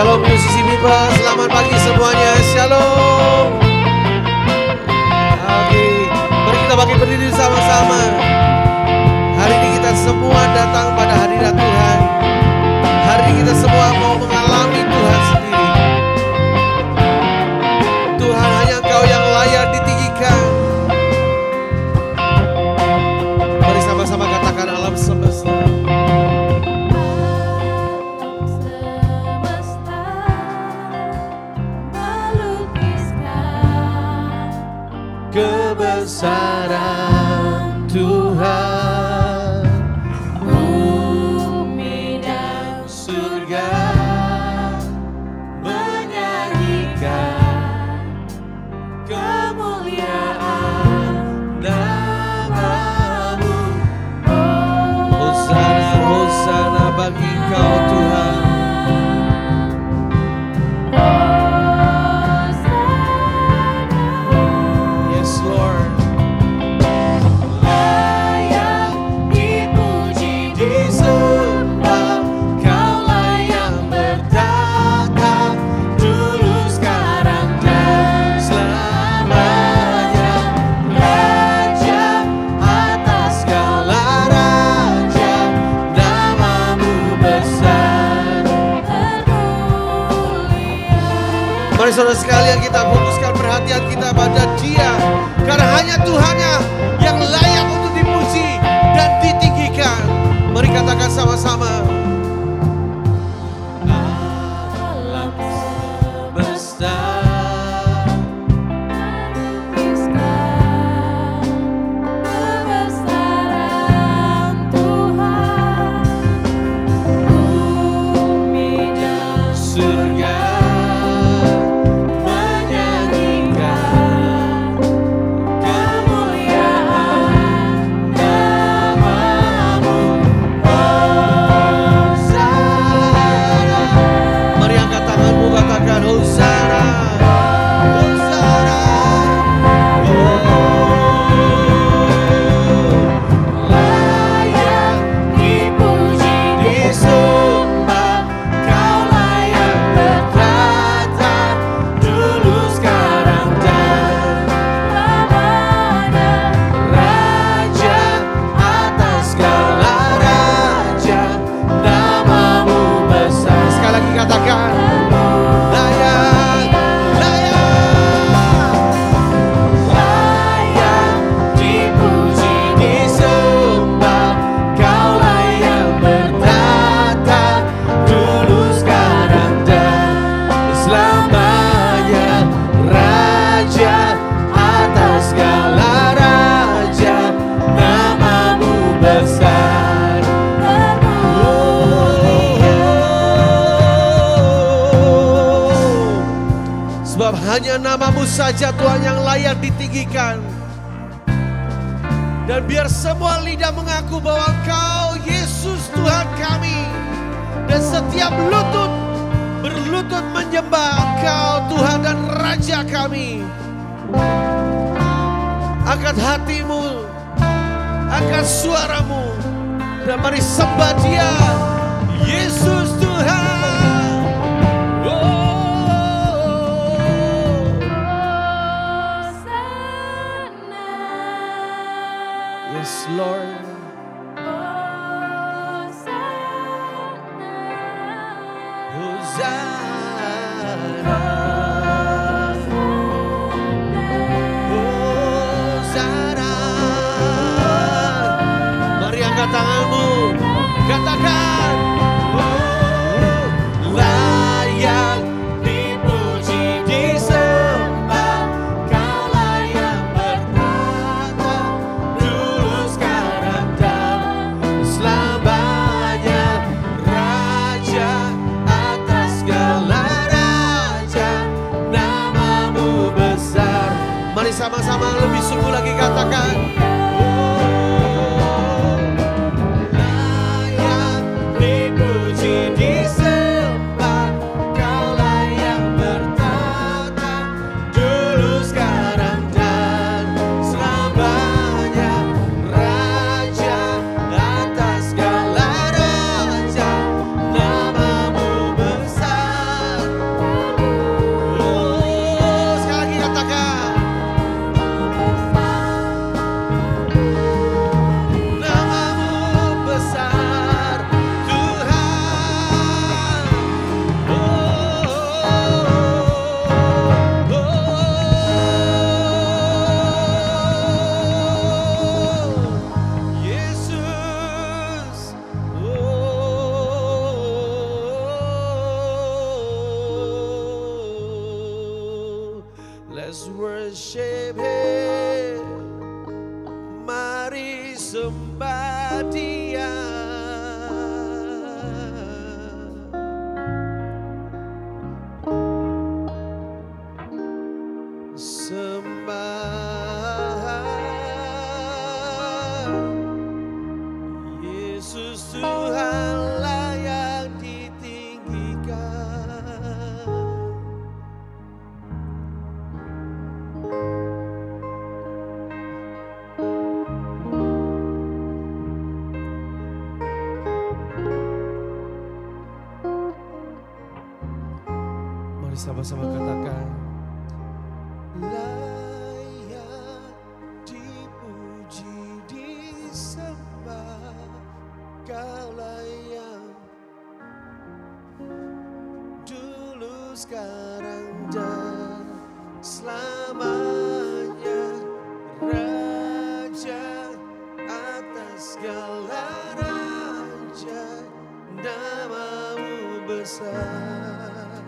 Shalom musisi Mimbar, selamat pagi semuanya. Shalom. Oke, mari kita bagi berdiri sama-sama. Hari ini kita semua datang pada hadirat Tuhan. Hari ini kita semua mau mengalami Tuhan sendiri. Tuhan, hanya Engkau yang layak ditinggikan. Mari sama-sama katakan alam semesta. Kebesaran Tuhan, bumi dan surga menyanyikan kemuliaan nama-Mu. Hosana, Hosana bagi Engkau Tuhan. Yes Lord. Mari saudara sekalian, kita fokuskan perhatian kita pada Dia, karena hanya Tuhannya yang layak untuk dipuji dan ditinggikan. Mari katakan sama-sama. Alam semesta kebesaran Tuhan, bumi dan surga hanya nama-Mu saja Tuhan yang layak ditinggikan. Dan biar semua lidah mengaku bahwa Engkau Yesus Tuhan kami. Dan setiap lutut berlutut menyembah Engkau Tuhan dan Raja kami. Angkat hatimu, angkat suaramu, dan mari sembah Dia, Yesus Tuhan. Yes, Lord. Hosanna. Hosanna. Mari angkat tanganmu, katakan. Layak dipuji, disembah, Kau layak bertata dulu, sekarang dan selamanya. Raja atas segala raja, nama-Mu besar. Mari sama-sama lebih sungguh lagi katakan. Layak dipuji, disembah, Kau layak bertata dulu, sekarang dan selamanya. Raja atas segala raja, nama-Mu besar. Mari sama-sama katakan. Layak dipuji disembah, Kaulah yang dulu sekarang dan selamanya, Raja atas segala raja, namamu besar,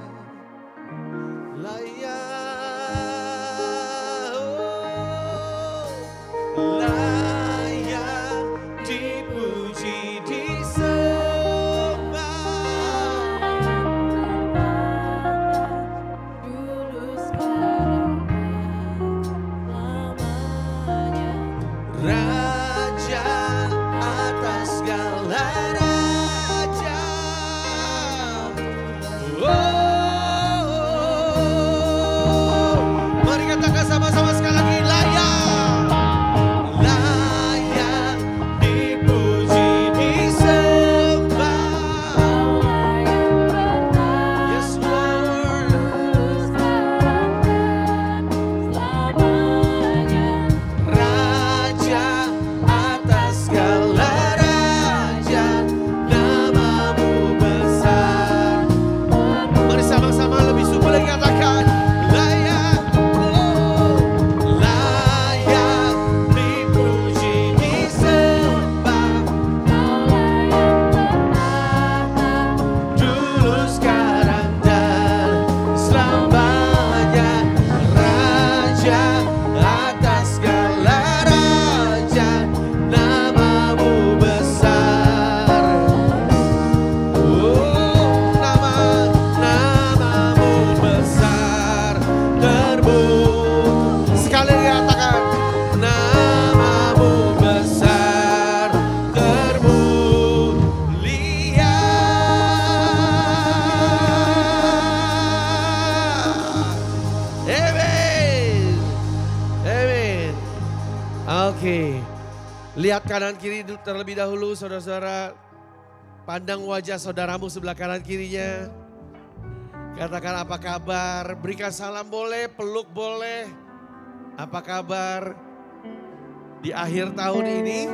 layak, layak dipuji disembah, dulu sekarang lamanya, Raja atas segala raja. Mari katakan sama-sama sekali lagi, layak, layak dipuji disembah. Yes Lord, dulu sekarang selamanya, Raja atas segala raja, namamu besar. Mari sama-sama lebih subur lagi katakan, layak, layak dipuji disembah, dulu sekarang dan selamanya, Raja atas segala raja, namamu besar. Namamu besar, sekali lagi katakan, namamu besar, termulia. Amen. Amen. Oke. Lihat kanan kiri terlebih dahulu saudara-saudara. Pandang wajah saudaramu sebelah kanan kirinya. Katakan apa kabar, berikan salam boleh, peluk boleh. Apa kabar di akhir tahun ini?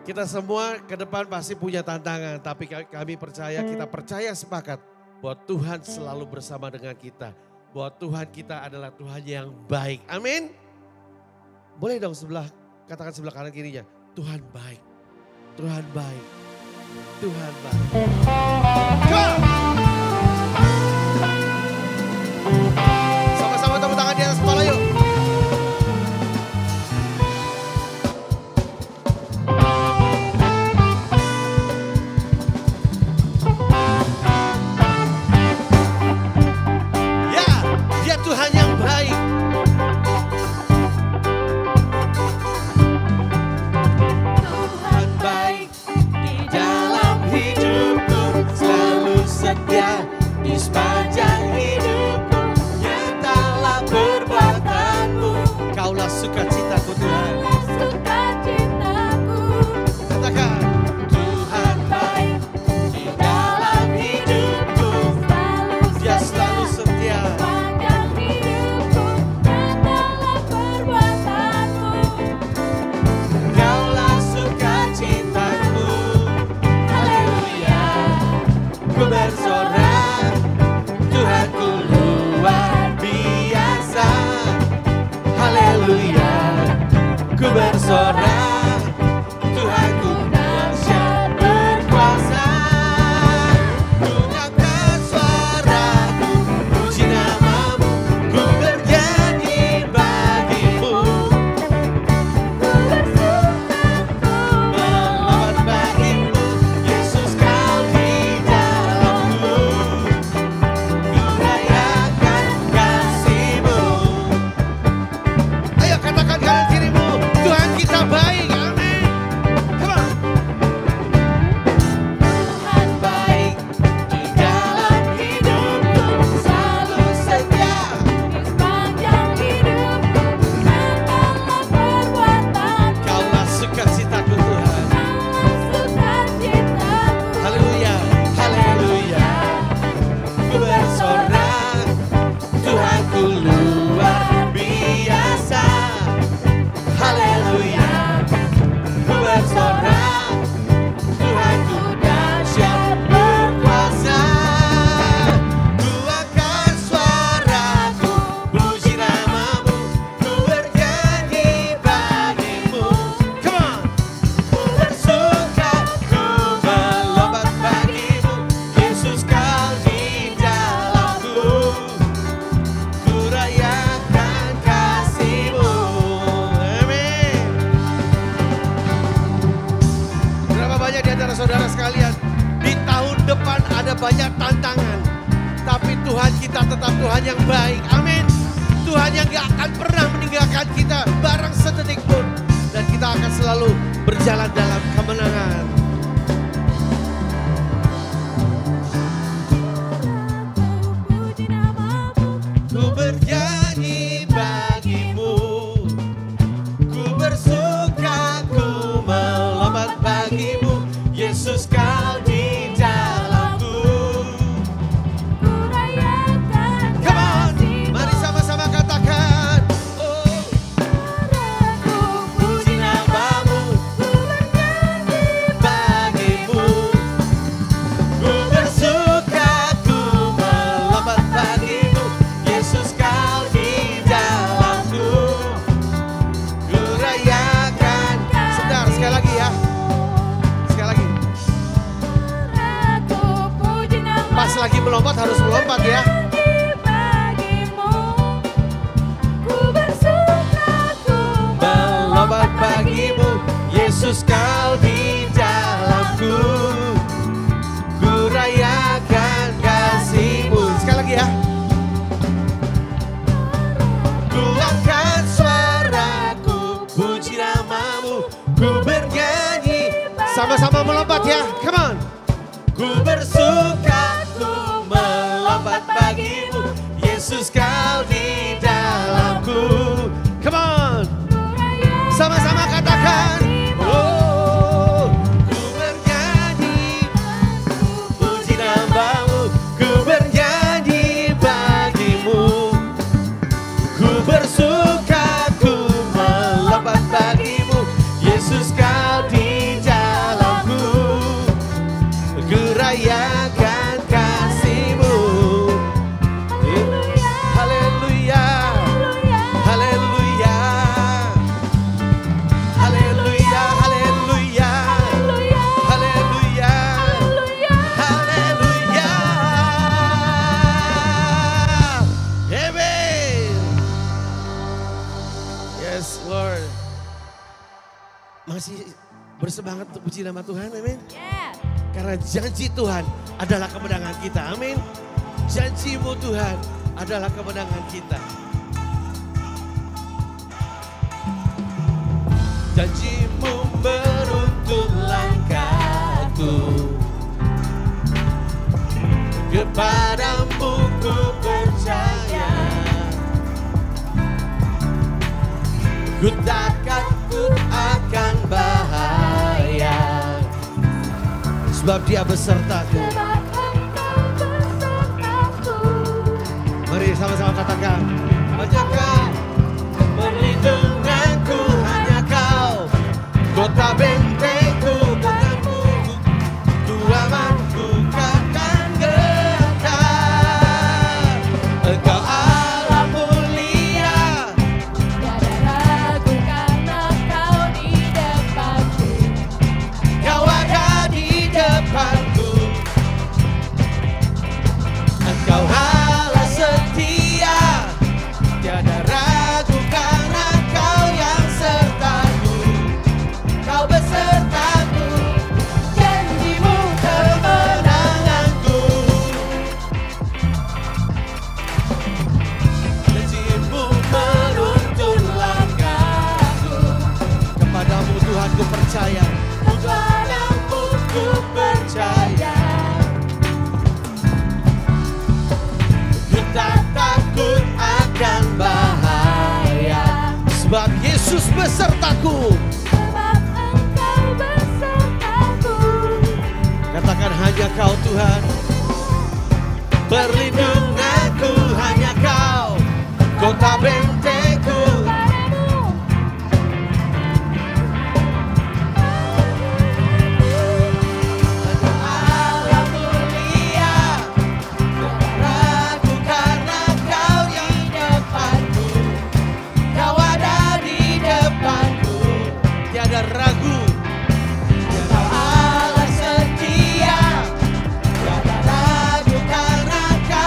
Kita semua ke depan pasti punya tantangan, tapi kami percaya, kita percaya sepakat bahwa Tuhan selalu bersama dengan kita. Bahwa Tuhan kita adalah Tuhan yang baik. Amin. Boleh dong katakan sebelah kanan kirinya, Tuhan baik, Tuhan baik, Tuhan baik. Go! Sama-sama tepuk tangan di atas kepala yuk. Ya, dia Tuhan yang baik. Tuhan baik di dalam hidupku, selalu setia di sepanjang hidupku. Nyatalah perbuatanmu, Kaulah sukacitaku Tuhan. sukacitaku, Katakan, Tuhan baik di dalam hidupku, Dia selalu setia. panjang hidupku, nyatalah perbuatanmu, Kaulah sukacitaku. Haleluya, ku bersorak, Tuhanku luar biasa. Haleluya, ku bersorak, Tuhanku dahsyat berkuasa. Ku angkat suaraku, puji namamu, ku bernyanyi bagimu. Melawat bagimu, Yesus kau di dalamku. Ku rayakan kasih-Mu. Ayo katakan kanan kirimu, Tuhan kita baik. sekalian, di tahun depan ada banyak tantangan, tapi Tuhan kita tetap Tuhan yang baik. Amin. Tuhan yang gak akan pernah meninggalkan kita barang sedetik pun, dan kita akan selalu berjalan dalam kemenangan. Puji namamu, Ku bernyanyi bagimu, ku bersuka, ku melompat bagimu, Yesus kau di dalamku. ku rayakan Come on, kasih-Mu. mari sama-sama katakan, oh, Ku puji namamu, ku bernyanyi bagimu, ku bersuka, ku melompat bagimu, Yesus kau di dalamku. Ku rayakan. Sebentar, sekali lagi ya. Sekali lagi. Ku puji namamu, Pas lagi melompat harus melompat ya. bagimu. Ku bersuka, ku Melompat bagimu, Yesus kau di dalamku. Ku rayakan kasih-Mu. Sekali lagi ya. Ku angkat suaraku, puji namamu, ku bernyanyi. Sama-sama melompat ya, come on. Ku bersuka, ku melompat bagimu, Yesus kau di dalamku. Come on, sama-sama katakan. Oh, ku bernyanyi, puji namamu, ku bernyanyi bagimu. Ku bersuka, ku melompat bagimu, Yesus kau di dalamku. Ku rayakan kasih-Mu. Haleluya, haleluya, haleluya, haleluya, haleluya, haleluya. Amen. Yes, Lord. Masih bersemangat untuk puji nama Tuhan, amin. Yes. Karena janji Tuhan adalah kemenangan kita, amin. Janji-Mu Tuhan adalah kemenangan kita. Janji-Mu menuntun langkahku, kepadamu ku percaya. Ku takut akan bahaya, sebab Dia besertaku. Sebab Engkau besertaku. Mari sama-sama katakan, hanya Kau perlindunganku, hanya Kau kota bentengku, padamu ku aman, ku takkan gentar. Engkau Allah mulia, Tiada ragu karena Kau di depanku. Kau ada di depanku. Engkau Allah setia, tiada ragu karena Kau yang sertaku. Kau besertaku, janji-Mu kemenanganku. Janji-Mu menuntun langkahku, kepadamu Tuhan ku percaya. Kepadamu ku percaya. Ku tak takut akan bahaya, sebab Yesus besertaku. Sebab Engkau besertaku. Katakan, hanya Kau Tuhan, perlindunganku, hanya Kau kota bentengku. Padamu Allah mulia, tiada ragu karena Kau di depanku. Kau ada di depanku, tiada ragu. Kau Allah setia, tiada ragu karena Kau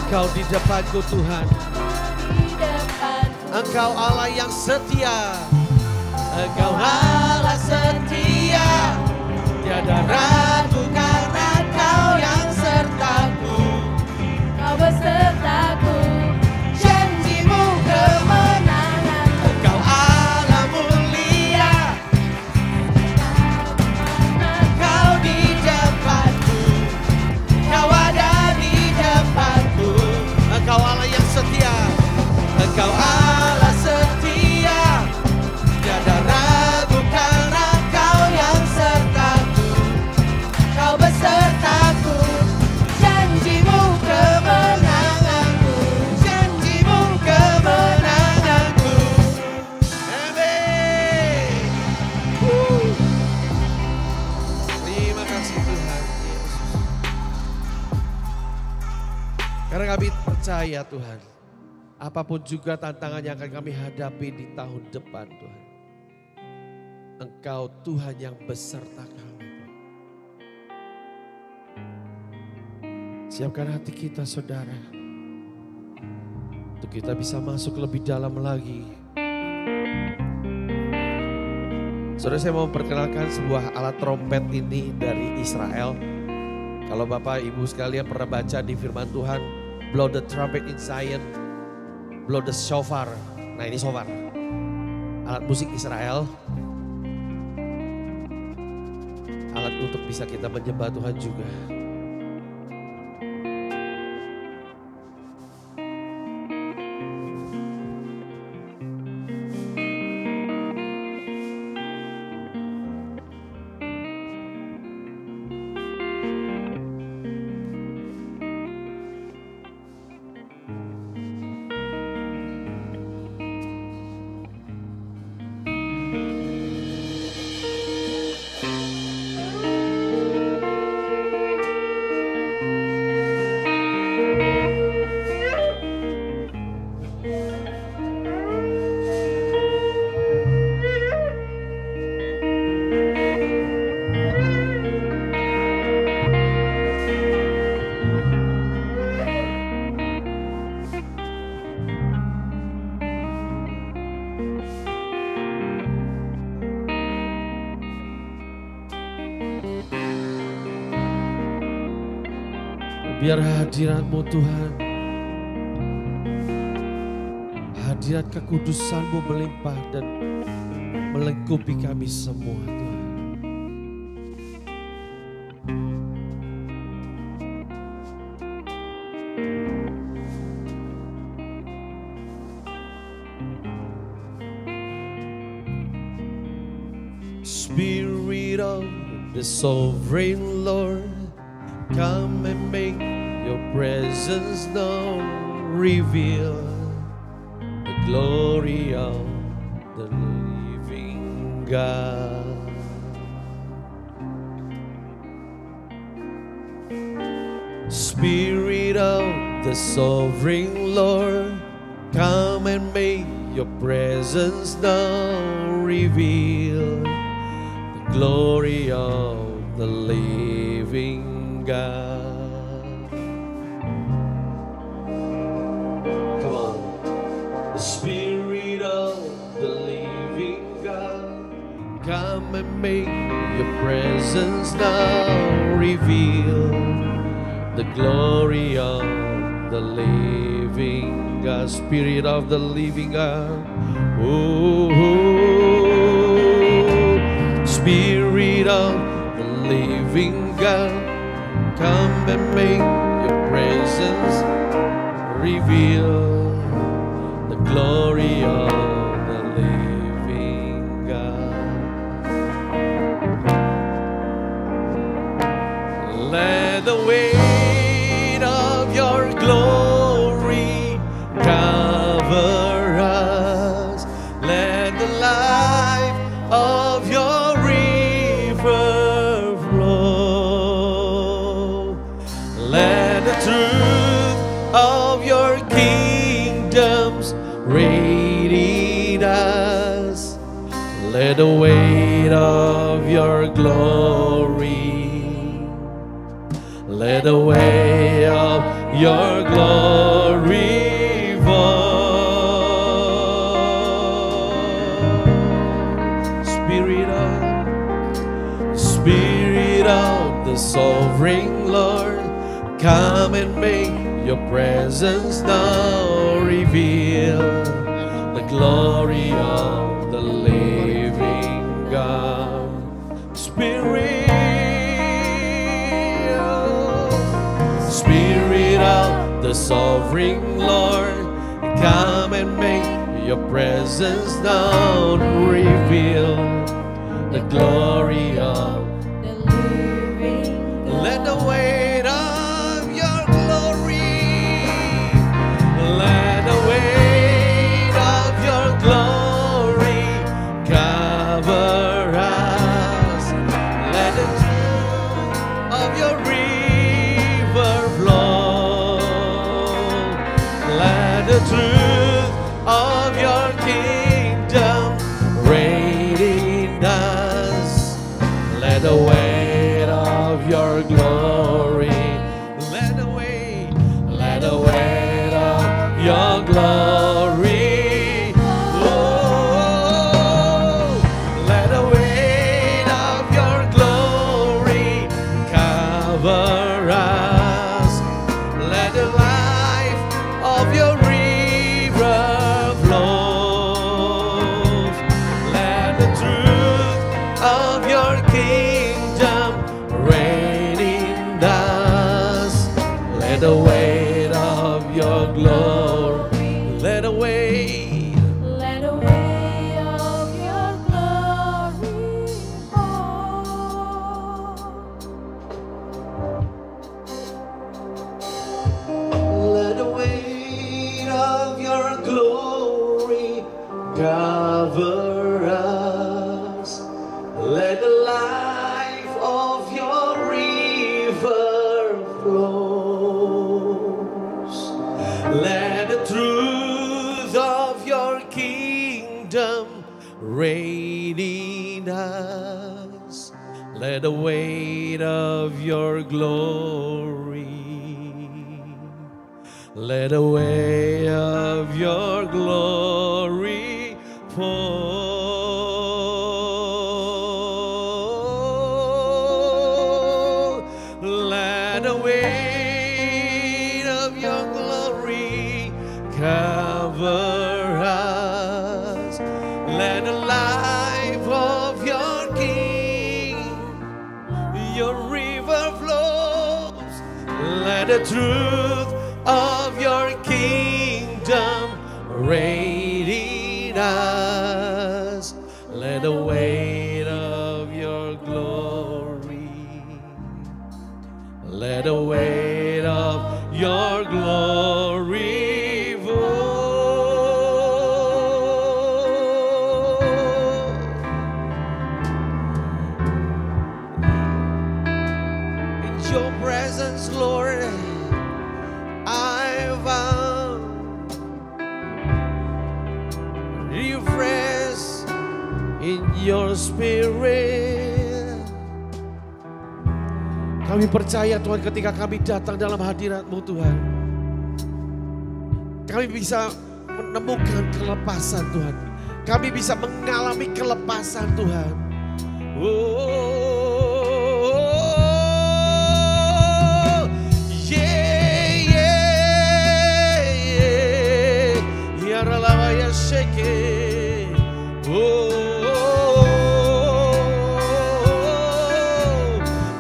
Engkau di depanku Tuhan. di depanku. Engkau Allah yang setia. Engkau Allah setia. Tiada ragu karena Kau yang sertaku. Kau besertaku, janjimu kemenangan. Engkau Allah mulia. Kau di depanku. Kau ada di depanku. Engkau Allah yang setia. Engkau Allah setia. Tiada ragu karena Kau yang sertaku. Kau besertaku. Janjimu kemenanganku. Janjimu kemenanganku. Amin. Terima kasih Tuhan Yesus. Karena kami percaya Tuhan, apapun juga tantangan yang akan kami hadapi di tahun depan Tuhan, Engkau Tuhan yang beserta kami. Siapkan hati kita saudara, untuk kita bisa masuk lebih dalam lagi. Saudara, saya mau memperkenalkan sebuah alat trompet ini dari Israel. Kalau Bapak Ibu sekalian pernah baca di firman Tuhan, blow the trumpet in Zion, blow the shofar. Nah ini shofar, alat musik Israel. Alat untuk bisa kita menyembah Tuhan juga. Biar hadirat-Mu Tuhan, hadirat kekudusan-Mu melimpah dan melengkapi kami semua Tuhan. Spirit of the sovereign Lord, come and make your presence known. Reveal the glory of the living God. Spirit of the sovereign Lord, come and make your presence known. Reveal the glory of the living God. Come on. The Spirit of the living God, come and make your presence now. Reveal the glory of the living God. Spirit of the living God. Oh, Spirit of the living God, come and make your presence reveal the glory of the living God. Let the weight of your glory cover us. Let the life of your river flow. Let the truth of your kingdoms radiate us. Let the weight of your glory, Let the weight of your glory fall. Spirit of the sovereign Lord, come and make your presence now reveal the glory of the living God. Spirit of the sovereign Lord, come and make your presence now reveal the glory of the living God. Let the weight of your glory, let the weight of your glory cover us. Let the truth of your river flow. Let the truth of your kingdom reign in us. Let the weight of your glory, let the weight of your glory, oh, let the weight of your glory cover us. Let the life of your river flow. Let the truth of your kingdom reign in us. Let the weight of your glory, let the weight of your glory fall. let the weight of your glory cover us. Let the life of your river flows. Let the truth of your kingdom reign in us. Let the weight of your glory, let the weight of your glory fall. Let the weight of your glory cover us. Let the life of your King, your river flows. Let the truth of your kingdom reign in us. Let the weight of your glory, let the weight of your glory fall. In your presence, Lord, I found refresh in your spirit. Kami percaya Tuhan, ketika kami datang dalam hadirat-Mu Tuhan, kami bisa menemukan kelepasan Tuhan. Kami bisa mengalami kelepasan Tuhan.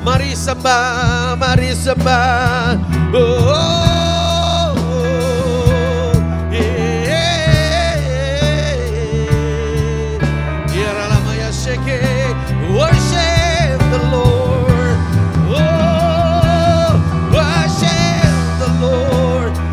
Mari sembah, mari sembah. Worship the Lord. Oh, worship the Lord. Oh,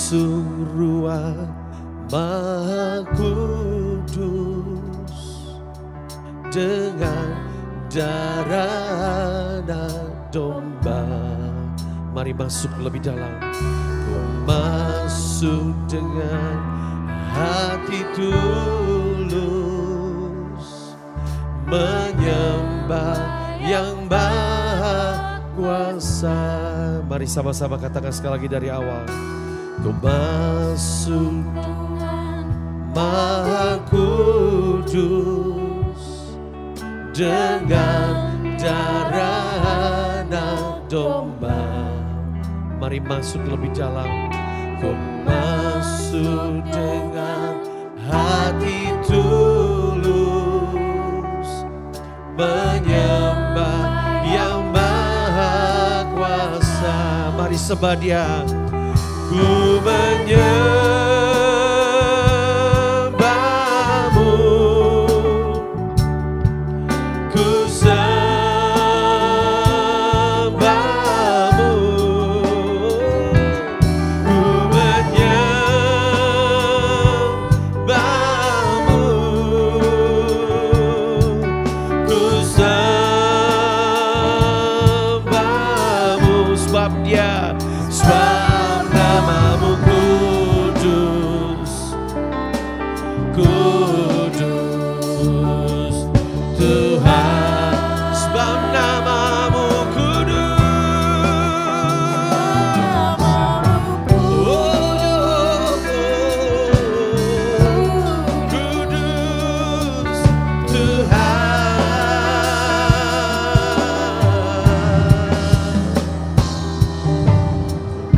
masuk ruang Maha Kudus dengan darah anak domba. Mari masuk lebih dalam. Ku masuk dengan hati tulus, menyembah yang Maha Kuasa. Mari sama-sama katakan sekali lagi dari awal. Ku masuk Maha Kudus dengan darah anak domba. Mari masuk lebih dalam. Ku masuk dengan hati tulus, menyembah yang Maha Kuasa. Mari sembah Dia. Ku menyembahmu, ku sembahmu, ku menyembahmu, ku sembahmu. Sebab Dia, sebab namamu kudus, kudus Tuhan. Sebab namamu kudus, kudus Tuhan.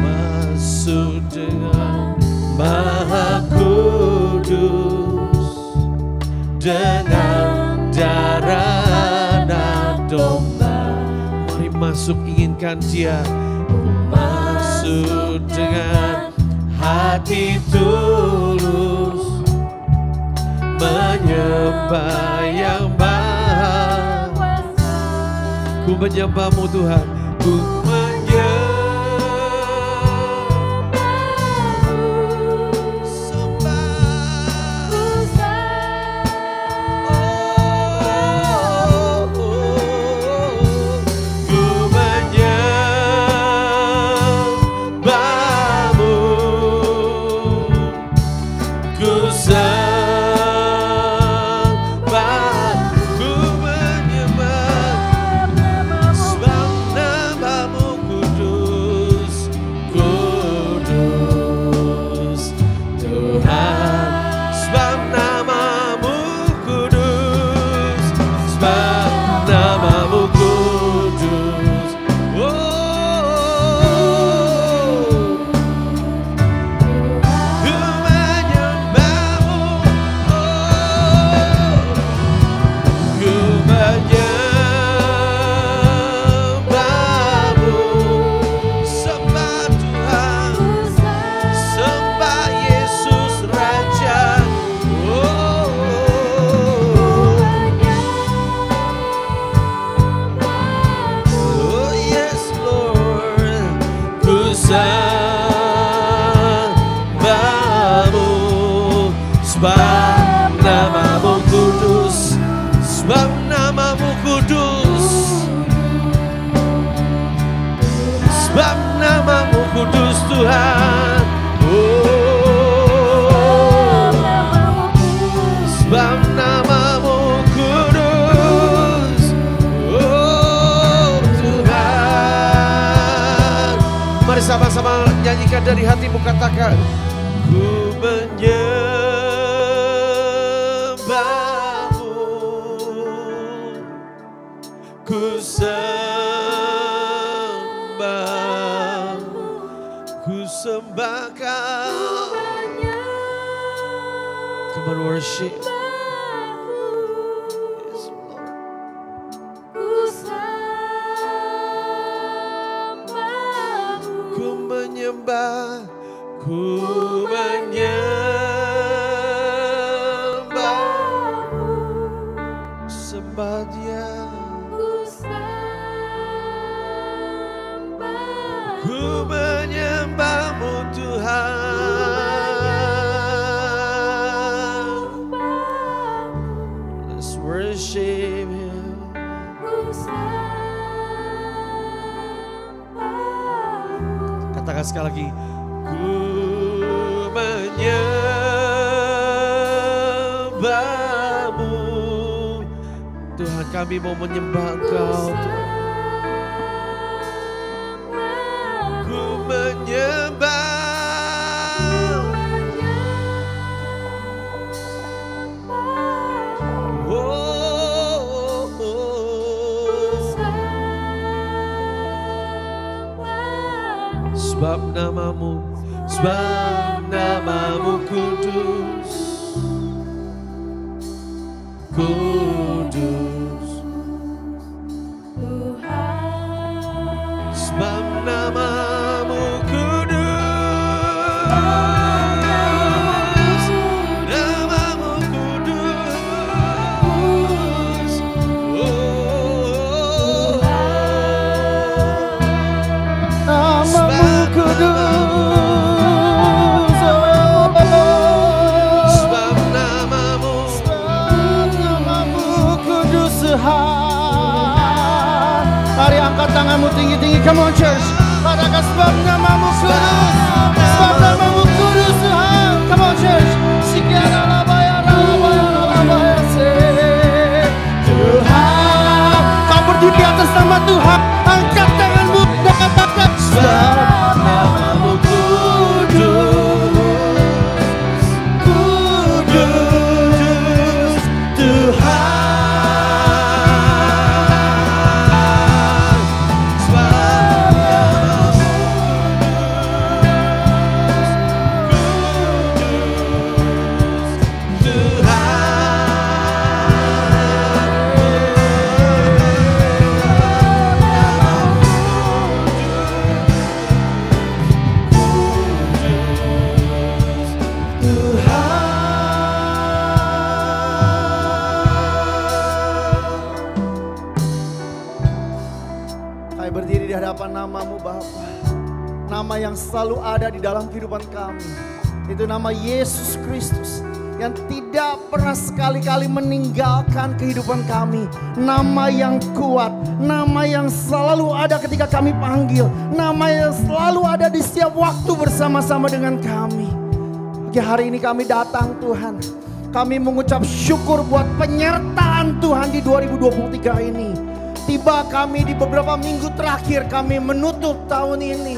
Masuk dengan Maha Kudus dengan darah anak domba. Mari masuk, inginkan Dia. Masuk dengan hati tulus, menyembah yang Maha Kuasa. Ku menyembahmu Tuhan, ku Tuhan. Sebab namamu kudus, Tuhan. Mari sama-sama nyanyikan dari hatimu, katakan, ku menyembahmu, ku sembah Kau. Come on, worship. Yes, Lord. Ku menyembah, ku menyembah, sembah Dia. Ku menyembahmu Tuhan. katakan sekali lagi. Ku menyembahmu. Tuhan, kami mau menyembah Engkau Tuhan. Ku menyembah. Sebab namamu kudus, kudus. Sebab namamu kudus, namamu kudus. Namamu kudus, sebab namamu kudus Tuhan. Mari angkat tanganmu tinggi-tinggi, come on church. Katakan sebab namamu kudus, sebab namamu kudus Tuhan. Come on church. Tuhan, kau berdiri di atas nama Tuhan. Angkat tanganmu dan katakan sebab namamu kudus, kudus Tuhan. Namamu Bapa, nama yang selalu ada di dalam kehidupan kami, itu nama Yesus Kristus yang tidak pernah sekali-kali meninggalkan kehidupan kami. Nama yang kuat, nama yang selalu ada ketika kami panggil, nama yang selalu ada di setiap waktu bersama-sama dengan kami. Pagi hari ini kami datang Tuhan, kami mengucap syukur buat penyertaan Tuhan di 2023 ini. Tiba kami di beberapa minggu terakhir kami menutup tahun ini.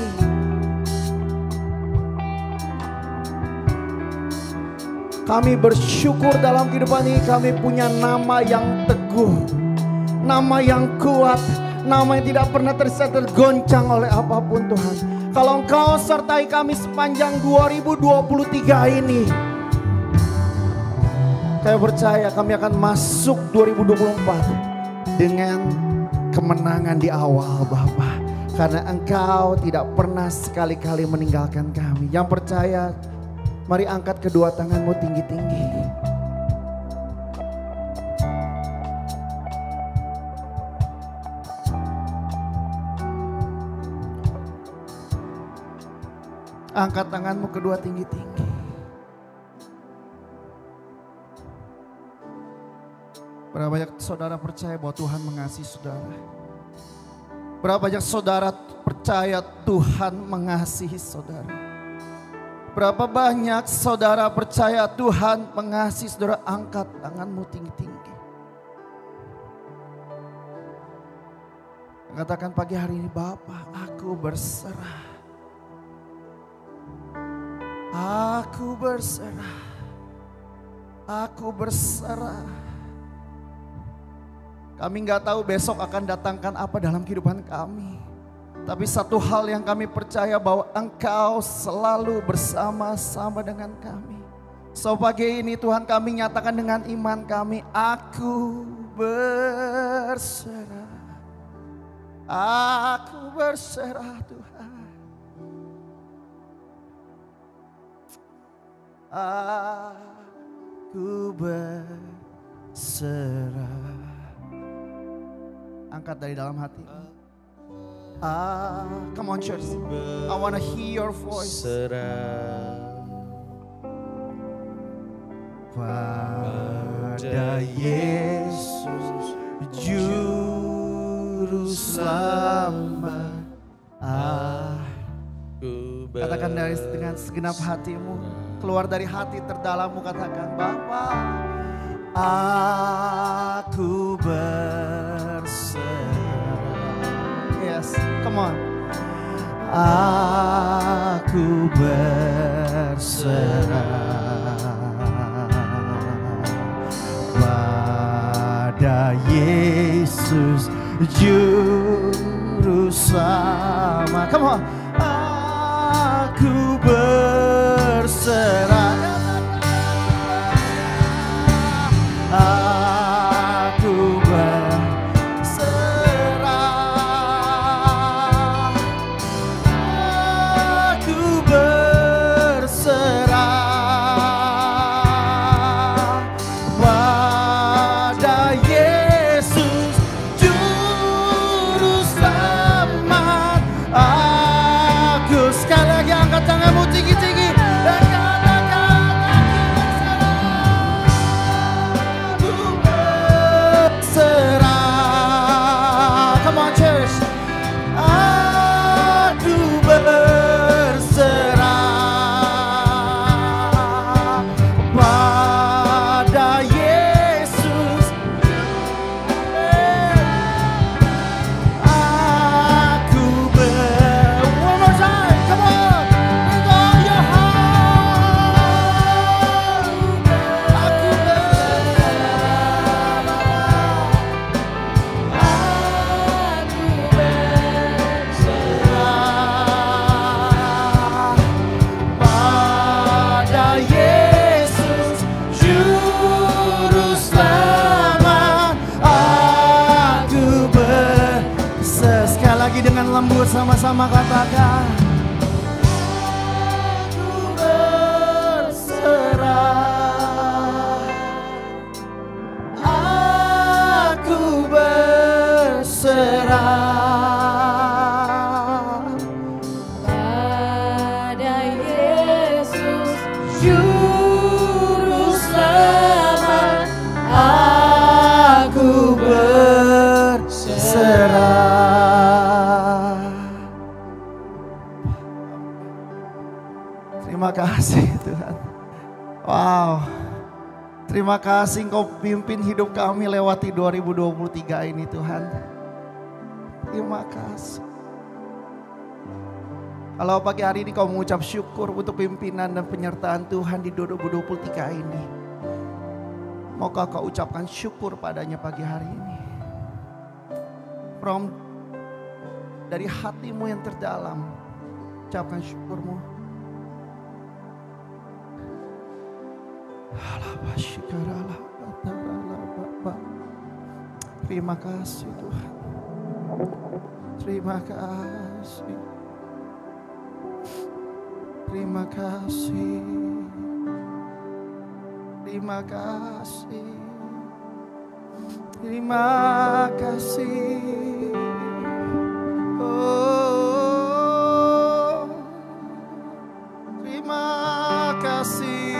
Kami bersyukur dalam kehidupan ini kami punya nama yang teguh, nama yang kuat, nama yang tidak pernah tergoncang oleh apapun Tuhan. Kalau Engkau sertai kami sepanjang 2023 ini, saya percaya kami akan masuk 2024 dengan kemenangan di awal Bapa, karena Engkau tidak pernah sekali-kali meninggalkan kami. Yang percaya, mari angkat kedua tanganmu tinggi-tinggi. Angkat tanganmu kedua tinggi-tinggi. Berapa banyak saudara percaya bahwa Tuhan mengasihi saudara? Berapa banyak saudara percaya Tuhan mengasihi saudara? Berapa banyak saudara percaya Tuhan mengasihi saudara? Angkat tanganmu tinggi-tinggi. Katakan pagi hari ini, Bapa, aku berserah. Aku berserah. Aku berserah. Kami nggak tahu besok akan datangkan apa dalam kehidupan kami. Tapi satu hal yang kami percaya bahwa Engkau selalu bersama-sama dengan kami. So pagi ini Tuhan kami nyatakan dengan iman kami, aku berserah. Aku berserah Tuhan. Aku berserah. Angkat dari dalam hati. Come on church. I wanna hear your voice. Pada Yesus Juru Selamat aku Katakan dengan segenap hatimu, keluar dari hati terdalammu, katakan, Bapa, aku berserah. Yes, come on. Aku berserah pada Yesus Juru Selamat. Come on. Aku berserah. Aku berserah. Aku berserah pada Yesus Juru Selamat. Aku sekali lagi angkat tanganmu tinggi-tinggi dan katakan, aku berserah. Come on church. Aku berserah pada Yesus. Aku one more time, come on, with all your heart. Aku berserah pada Yesus Juru Selamat. Aku berserah. Sekali lagi dengan lembut sama-sama katakan, aku berserah. Aku berserah pada Yesus Juru Selamat. Aku berserah. Terima kasih Tuhan. Wow. Terima kasih Engkau pimpin hidup kami lewati 2023 ini Tuhan. Terima kasih. Kalau pagi hari ini kau mengucap syukur untuk pimpinan dan penyertaan Tuhan di 2023 ini, maukah kau ucapkan syukur padanya pagi hari ini. Dari hatimu yang terdalam, ucapkan syukurmu. Terima kasih Tuhan. Terima kasih. Terima kasih. Terima kasih. Terima kasih. Oh, terima kasih.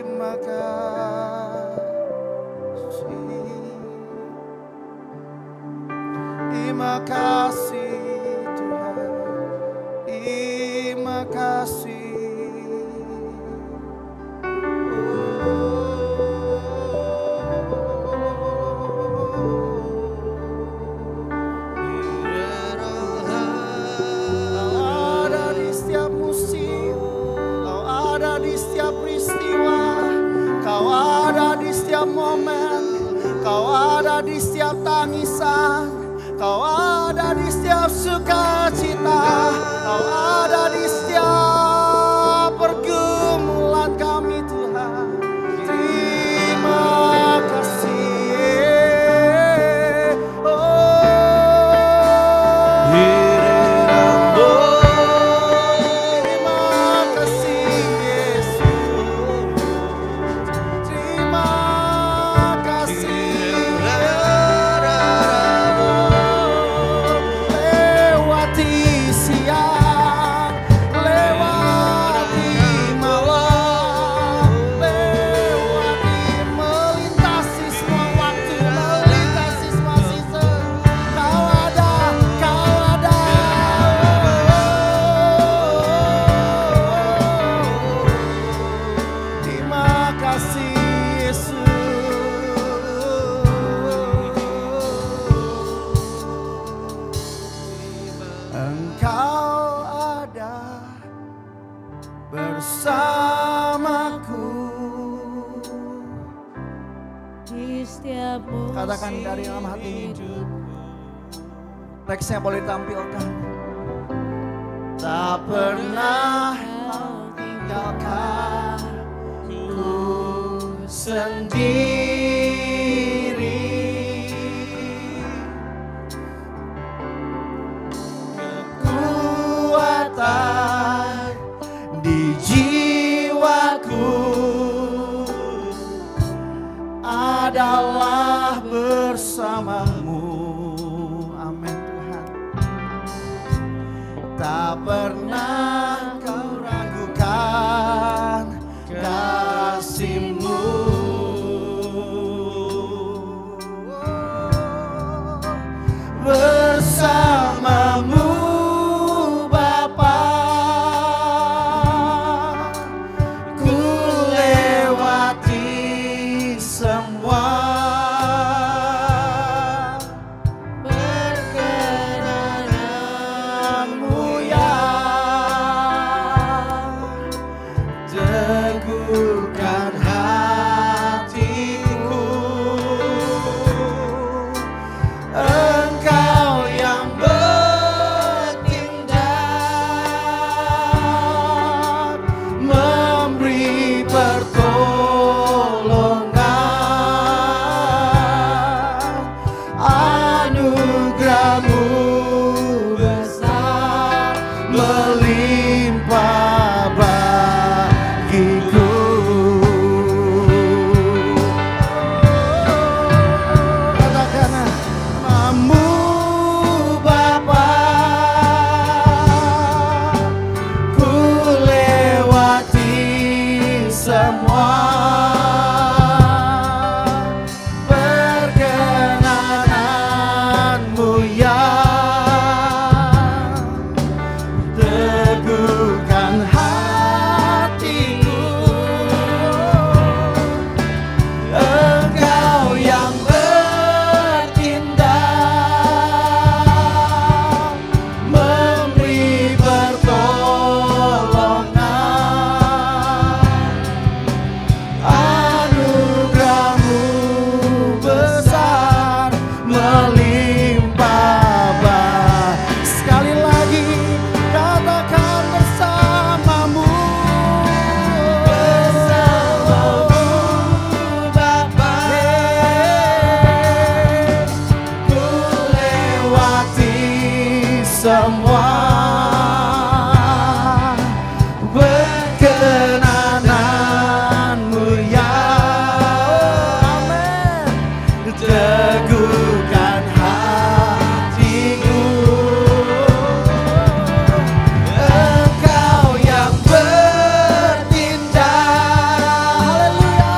Terima kasih. Terima kasih Tuhan. Terima kasih. Kau ada di setiap musim, kau ada di setiap peristiwa, kau ada di setiap momen, kau ada di setiap tangisan, kau ada di setiap sukacita, kau ada di setiap pergumulan kami Tuhan. Terima kasih. Terima kasih Yesus. Terima kasih. Lewati siang, katakan dari dalam hatimu. Nextnya boleh tampilkan. Tak pernah kau tinggalkan ku sendiri. Kekuatan di jiwaku adalah bersamamu. Amin Tuhan. Tak pernah kau ragukan kasih-Mu. Bersamamu Bapa, ku lewati semua. Perkenan-Mu ya, teguhkan hatiku. Engkau yang bertindak, memberi pertolongan. Anugerah-Mu besar melimpah bagiku. Katakan namamu Bapa, ku lewati semua. Perkenan-Mu ya, teguhkan hatiku. Engkau yang bertindak, memberi pertolongan. Anugerah-Mu besar melimpah bagiku. Sekali lagi katakan bersamamu. Bersamamu Bapa, ku lewati semua. Perkenan-Mu ya, amin, teguhkan hatiku. Engkau yang bertindak, haleluya,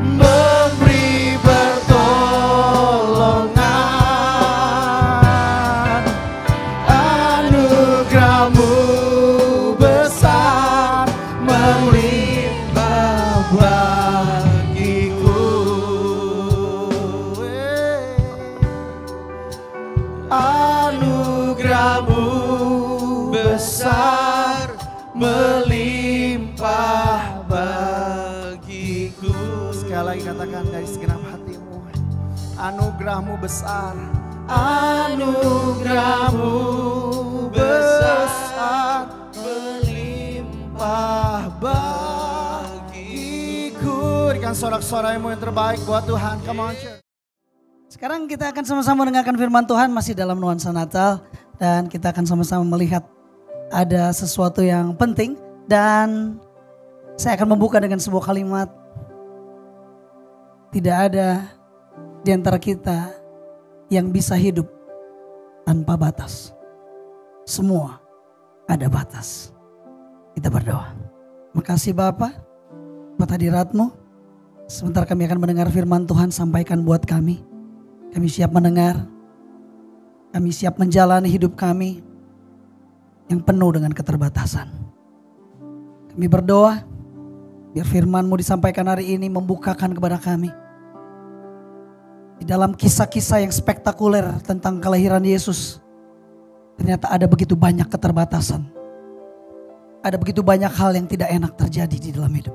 memberi pertolongan. Anugerah-Mu besar melimpah bagiku. Anugerah-Mu besar melimpah bagiku. Sekali lagi katakan dari segenap hatimu. Anugerah-Mu besar. Anugerah-Mu besar melimpah bagiku. Berikan sorak-sorai-Mu yang terbaik buat Tuhan. Come on, church. Sekarang kita akan sama-sama mendengarkan firman Tuhan masih dalam nuansa Natal. Dan kita akan sama-sama melihat ada sesuatu yang penting. Dan saya akan membuka dengan sebuah kalimat. Tidak ada di antara kita yang bisa hidup tanpa batas. Semua ada batas. Kita berdoa. Makasih Bapa buat hadirat-Mu. Sebentar kami akan mendengar firman Tuhan, sampaikan buat kami. Kami siap mendengar. Kami siap menjalani hidup kami yang penuh dengan keterbatasan. Kami berdoa biar firman-Mu disampaikan hari ini membukakan kepada kami. Di dalam kisah-kisah yang spektakuler tentang kelahiran Yesus, ternyata ada begitu banyak keterbatasan. Ada begitu banyak hal yang tidak enak terjadi di dalam hidup.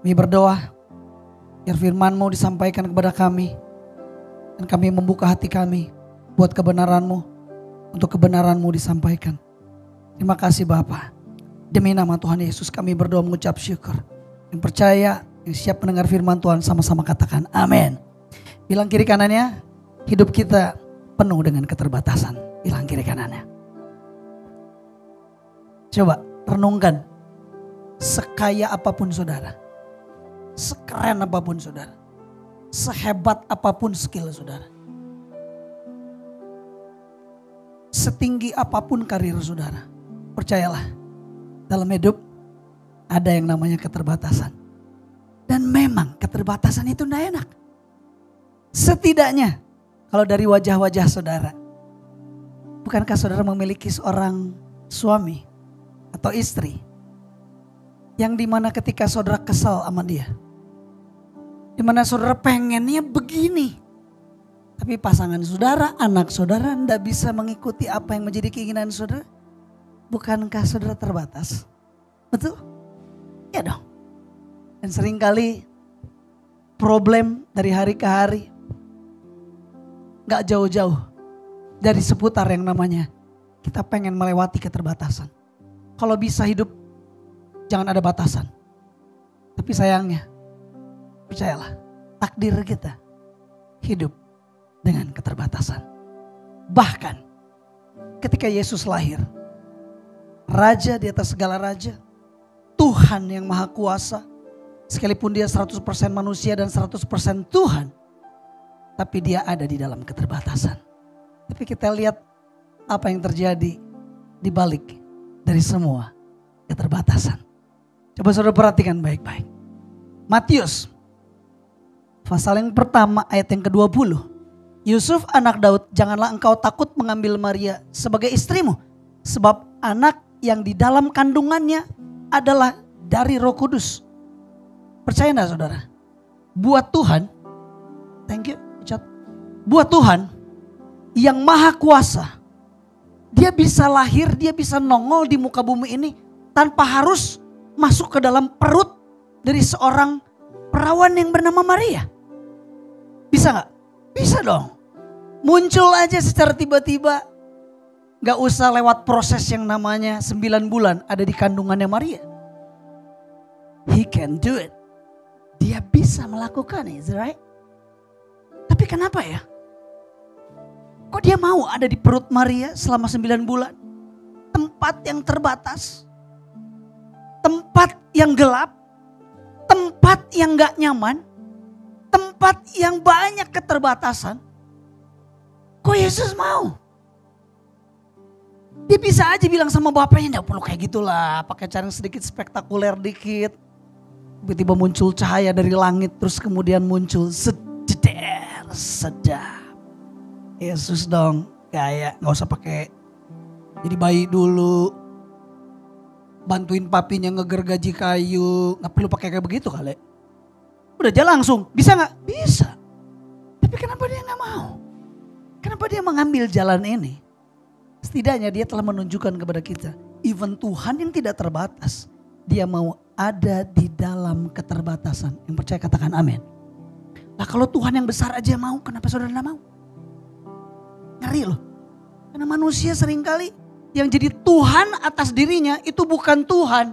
Kami berdoa biar firman-Mu disampaikan kepada kami Dan kami membuka hati kami buat kebenaran-Mu, untuk kebenaran-Mu disampaikan. Terima kasih Bapa. Demi nama Tuhan Yesus kami berdoa mengucap syukur. Yang percaya, yang siap mendengar firman Tuhan sama-sama katakan amin. Bilang kiri kanannya, hidup kita penuh dengan keterbatasan. Bilang kiri kanannya. Coba renungkan, sekaya apapun saudara, sekeren apapun saudara, sehebat apapun skill saudara, setinggi apapun karir saudara, percayalah dalam hidup ada yang namanya keterbatasan. Dan memang keterbatasan itu tidak enak. Setidaknya kalau dari wajah-wajah saudara, bukankah saudara memiliki seorang suami atau istri yang dimana ketika saudara kesal sama dia, dimana saudara pengennya begini, tapi pasangan saudara, anak saudara tidak bisa mengikuti apa yang menjadi keinginan saudara? Bukankah saudara terbatas? Betul? Ya dong. Dan seringkali problem dari hari ke hari gak jauh-jauh dari seputar yang namanya kita pengen melewati keterbatasan. Kalau bisa hidup jangan ada batasan. Tapi sayangnya, percayalah, takdir kita hidup dengan keterbatasan. Bahkan ketika Yesus lahir, Raja di atas segala raja, Tuhan yang maha kuasa, sekalipun dia 100% manusia dan 100% Tuhan, tapi dia ada di dalam keterbatasan. Tapi kita lihat apa yang terjadi di balik dari semua keterbatasan. Coba saudara perhatikan baik-baik. Matius pasal yang pertama ayat yang ke-20. Yusuf anak Daud, janganlah engkau takut mengambil Maria sebagai istrimu, sebab anak yang di dalam kandungannya adalah dari Roh Kudus. Percaya enggak saudara? Buat Tuhan, thank you Richard. Buat Tuhan yang maha kuasa, dia bisa lahir, dia bisa nongol di muka bumi ini tanpa harus masuk ke dalam perut dari seorang perawan yang bernama Maria. Bisa gak? Bisa dong. Muncul aja secara tiba-tiba. Gak usah lewat proses yang namanya 9 bulan ada di kandungannya Maria. He can do it. Dia bisa melakukan, is it right? Tapi kenapa ya? Kok dia mau ada di perut Maria selama 9 bulan? Tempat yang terbatas. Tempat yang gelap. Tempat yang gak nyaman. Tempat yang banyak keterbatasan. Kok Yesus mau? Dia bisa aja bilang sama bapaknya, gak perlu kayak gitulah. Pakai cara yang sedikit spektakuler dikit. Tiba-tiba muncul cahaya dari langit. Terus kemudian muncul sedar, sedap. Yesus dong, kayak gak usah pakai jadi bayi dulu, bantuin papinya ngegergaji kayu, gak perlu pakai kayak begitu kali. Udah aja langsung, bisa gak? Bisa. Tapi kenapa dia gak mau? Kenapa dia mengambil jalan ini? Setidaknya dia telah menunjukkan kepada kita, even Tuhan yang tidak terbatas, dia mau ada di dalam keterbatasan. Yang percaya katakan amin. Nah kalau Tuhan yang besar aja mau, kenapa saudara gak mau? Ngeri loh. Karena manusia seringkali yang jadi Tuhan atas dirinya itu bukan Tuhan.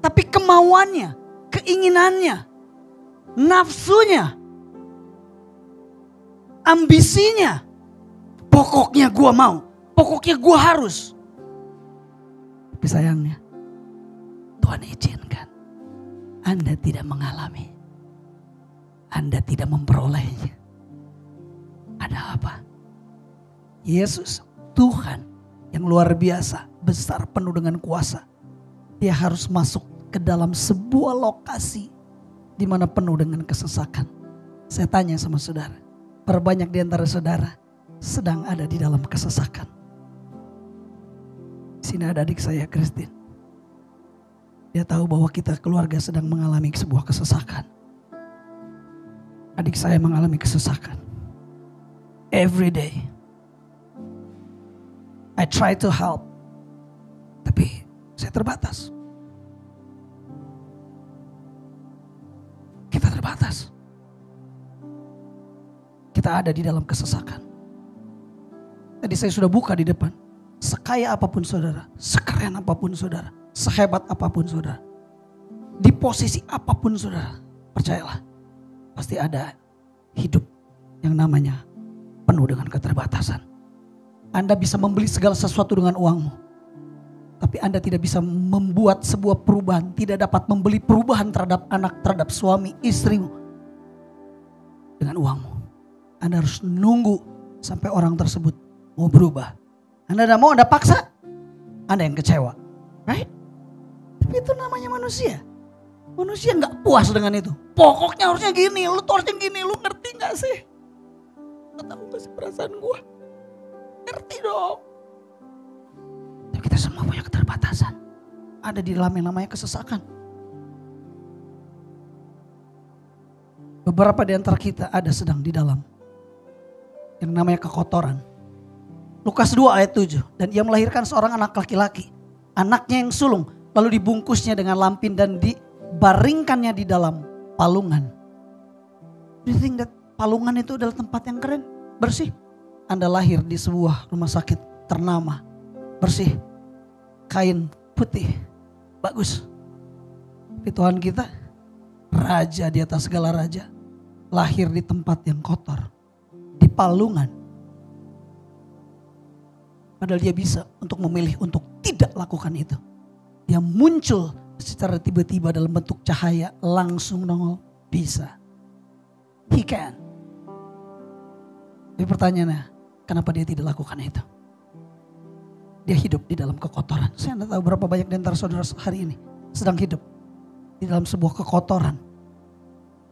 Tapi kemauannya, keinginannya, nafsunya, ambisinya. Pokoknya gua mau, pokoknya gua harus. Tapi sayangnya Tuhan izinkan Anda tidak mengalami. Anda tidak memperolehnya. Ada apa? Yesus, Tuhan yang luar biasa, besar, penuh dengan kuasa. Dia harus masuk ke dalam sebuah lokasi di mana penuh dengan kesesakan. Saya tanya sama saudara, berapa banyak di antara saudara sedang ada di dalam kesesakan? Di sini ada adik saya, Christine. Dia tahu bahwa kita keluarga sedang mengalami sebuah kesesakan. Adik saya mengalami kesesakan. Every day. I try to help. Tapi saya terbatas. Kita terbatas. kita ada di dalam kesesakan. Tadi saya sudah buka di depan. Sekaya apapun saudara, sekeren apapun saudara, sehebat apapun saudara, di posisi apapun saudara, percayalah pasti ada hidup yang namanya penuh dengan keterbatasan. Anda bisa membeli segala sesuatu dengan uangmu, tapi Anda tidak bisa membuat sebuah perubahan, tidak dapat membeli perubahan terhadap anak, terhadap suami, istrimu dengan uangmu. Anda harus nunggu sampai orang tersebut mau berubah. Anda tidak mau, Anda paksa, Anda yang kecewa, right? Tapi itu namanya manusia. Manusia nggak puas dengan itu. Pokoknya harusnya gini, lu tuh harusnya gini, lu ngerti nggak sih? Lu tahu nggak sih perasaan gue? Ngerti dong. Tapi kita semua punya keterbatasan. Ada di dalam yang namanya kesesakan. Beberapa di antara kita ada sedang di dalam yang namanya kekotoran. Lukas 2 ayat 7. Dan ia melahirkan seorang anak laki-laki. Anaknya yang sulung. Lalu dibungkusnya dengan lampin dan dibaringkannya di dalam palungan. Do you think that palungan itu adalah tempat yang keren? Bersih. Anda lahir di sebuah rumah sakit ternama. Bersih. Kain putih. Bagus. Tapi Tuhan kita, raja di atas segala raja, lahir di tempat yang kotor. Di palungan. Padahal dia bisa untuk memilih untuk tidak lakukan itu. Dia muncul secara tiba-tiba dalam bentuk cahaya, langsung nongol, bisa. He can. Tapi pertanyaannya, kenapa dia tidak lakukan itu? Dia hidup di dalam kekotoran. Saya tidak tahu berapa banyak di antara saudara hari ini sedang hidup di dalam sebuah kekotoran.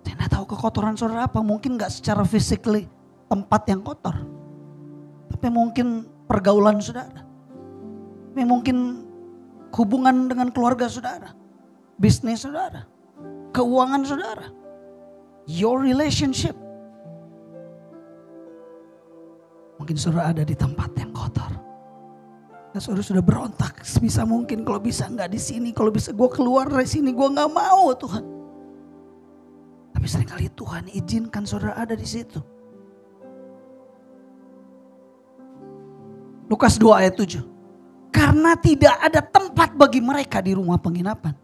Saya tidak tahu kekotoran saudara apa. Mungkin gak secara physically tempat yang kotor. Tapi mungkin pergaulan saudara. Mungkin hubungan dengan keluarga saudara. Bisnis saudara. Keuangan saudara. Your relationship. Mungkin saudara ada di tempat yang kotor. Nah, saudara sudah berontak sebisa mungkin. Kalau bisa gak di sini. Kalau bisa gue keluar dari sini. Gue gak mau Tuhan. Tapi seringkali Tuhan izinkan saudara ada di situ. Lukas 2 ayat 7. Karena tidak ada tempat bagi mereka di rumah penginapan.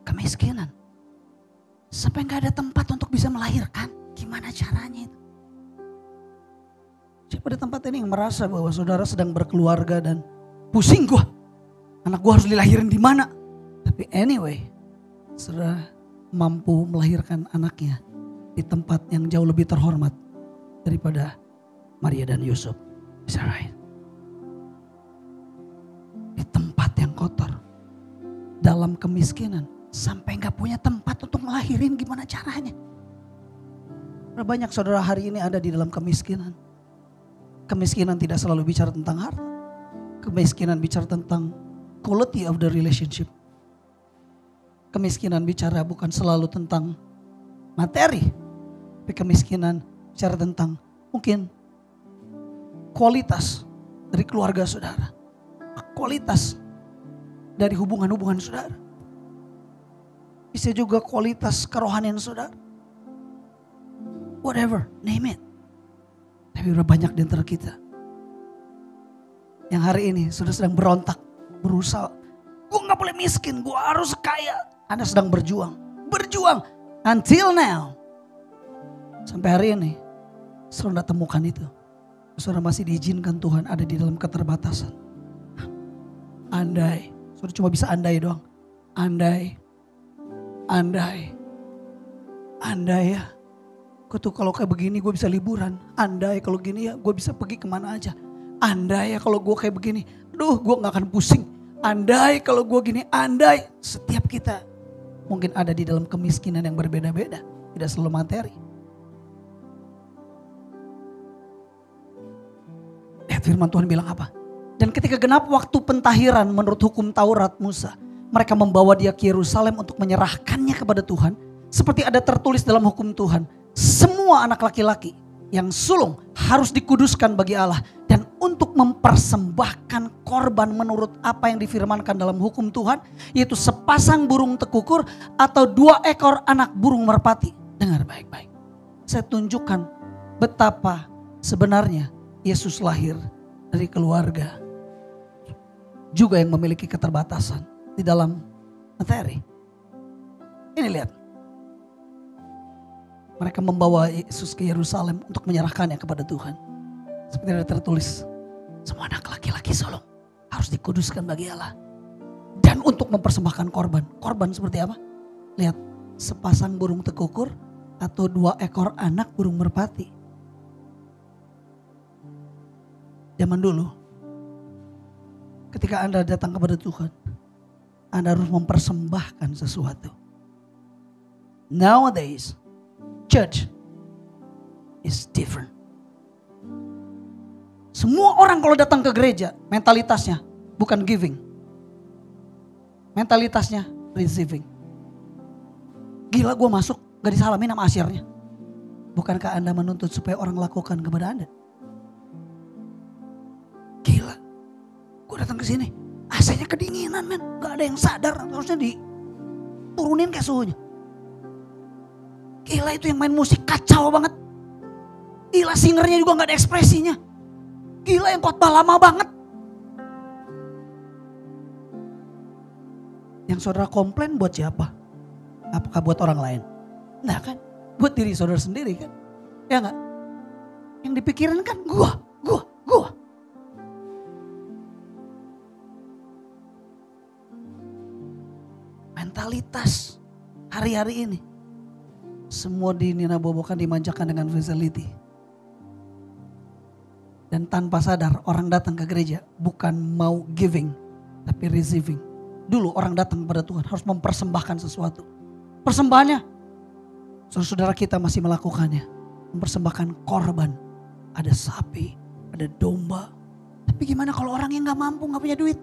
Kemiskinan. Sampai gak ada tempat untuk bisa melahirkan. Gimana caranya itu? Siapa di tempat ini yang merasa bahwa saudara sedang berkeluarga dan pusing gua. Anak gua harus dilahirin di mana? Tapi anyway, saudara mampu melahirkan anaknya di tempat yang jauh lebih terhormat daripada Maria dan Yusuf. Is that right? Di tempat yang kotor. Dalam kemiskinan. Sampai gak punya tempat untuk melahirin, gimana caranya? Banyak saudara hari ini ada di dalam kemiskinan. Kemiskinan tidak selalu bicara tentang harta. Kemiskinan bicara tentang quality of the relationship. Kemiskinan bicara bukan selalu tentang materi. Tapi kemiskinan bicara tentang mungkin kualitas dari keluarga saudara. Kualitas dari hubungan-hubungan saudara. Bisa juga kualitas kerohanian saudara. Whatever, name it. Tapi berapa banyak di antara kita yang hari ini sudah sedang berontak, berusaha. Gue gak boleh miskin, gue harus kaya. Anda sedang berjuang. Berjuang. Until now. Sampai hari ini, saudara tidak temukan itu. Saudara masih diizinkan Tuhan ada di dalam keterbatasan. Andai, saudara cuma bisa andai doang. Andai ya. Gue tuh kalau kayak begini gue bisa liburan. Andai kalau gini ya gue bisa pergi kemana aja. Andai ya kalau gue kayak begini. Aduh gue gak akan pusing. Andai kalau gue gini. Andai. Setiap kita mungkin ada di dalam kemiskinan yang berbeda-beda. Tidak selalu materi. Firman Tuhan bilang apa? Dan ketika genap waktu pentahiran menurut hukum Taurat Musa. Mereka membawa dia ke Yerusalem untuk menyerahkannya kepada Tuhan. Seperti ada tertulis dalam hukum Tuhan. Semua anak laki-laki yang sulung harus dikuduskan bagi Allah. Dan untuk mempersembahkan korban menurut apa yang difirmankan dalam hukum Tuhan. Yaitu sepasang burung tekukur atau 2 ekor anak burung merpati. Dengar baik-baik. Saya tunjukkan betapa sebenarnya Yesus lahir dari keluarga juga yang memiliki keterbatasan di dalam materi. Ini lihat. Mereka membawa Yesus ke Yerusalem untuk menyerahkannya kepada Tuhan. Seperti ada tertulis, semua anak laki-laki sulung harus dikuduskan bagi Allah. Dan untuk mempersembahkan korban. Korban seperti apa? Lihat, sepasang burung tekukur atau 2 ekor anak burung merpati. Zaman dulu, ketika Anda datang kepada Tuhan, Anda harus mempersembahkan sesuatu. Nowadays, church is different. Semua orang kalau datang ke gereja, mentalitasnya bukan giving. Mentalitasnya receiving. Gila, gue masuk gak disalamin sama asyirnya. Bukankah Anda menuntut supaya orang lakukan kepada Anda? Gila, gue datang ke sini, AC-nya kedinginan men, gak ada yang sadar, harusnya diturunin kayak suhunya. Gila, itu yang main musik kacau banget. Gila, singernya juga gak ada ekspresinya. Gila, yang khotbah lama banget. Yang saudara komplain buat siapa? Apakah buat orang lain? Nah kan, buat diri saudara sendiri kan. Ya gak? Yang dipikirin kan gua. Mentalitas hari-hari ini. Semua dininabobokan, dimanjakan dengan facility. Dan tanpa sadar orang datang ke gereja bukan mau giving, tapi receiving. Dulu orang datang kepada Tuhan harus mempersembahkan sesuatu. Persembahannya, saudara kita masih melakukannya. Mempersembahkan korban. Ada sapi, ada domba. Tapi gimana kalau orang yang gak mampu, gak punya duit?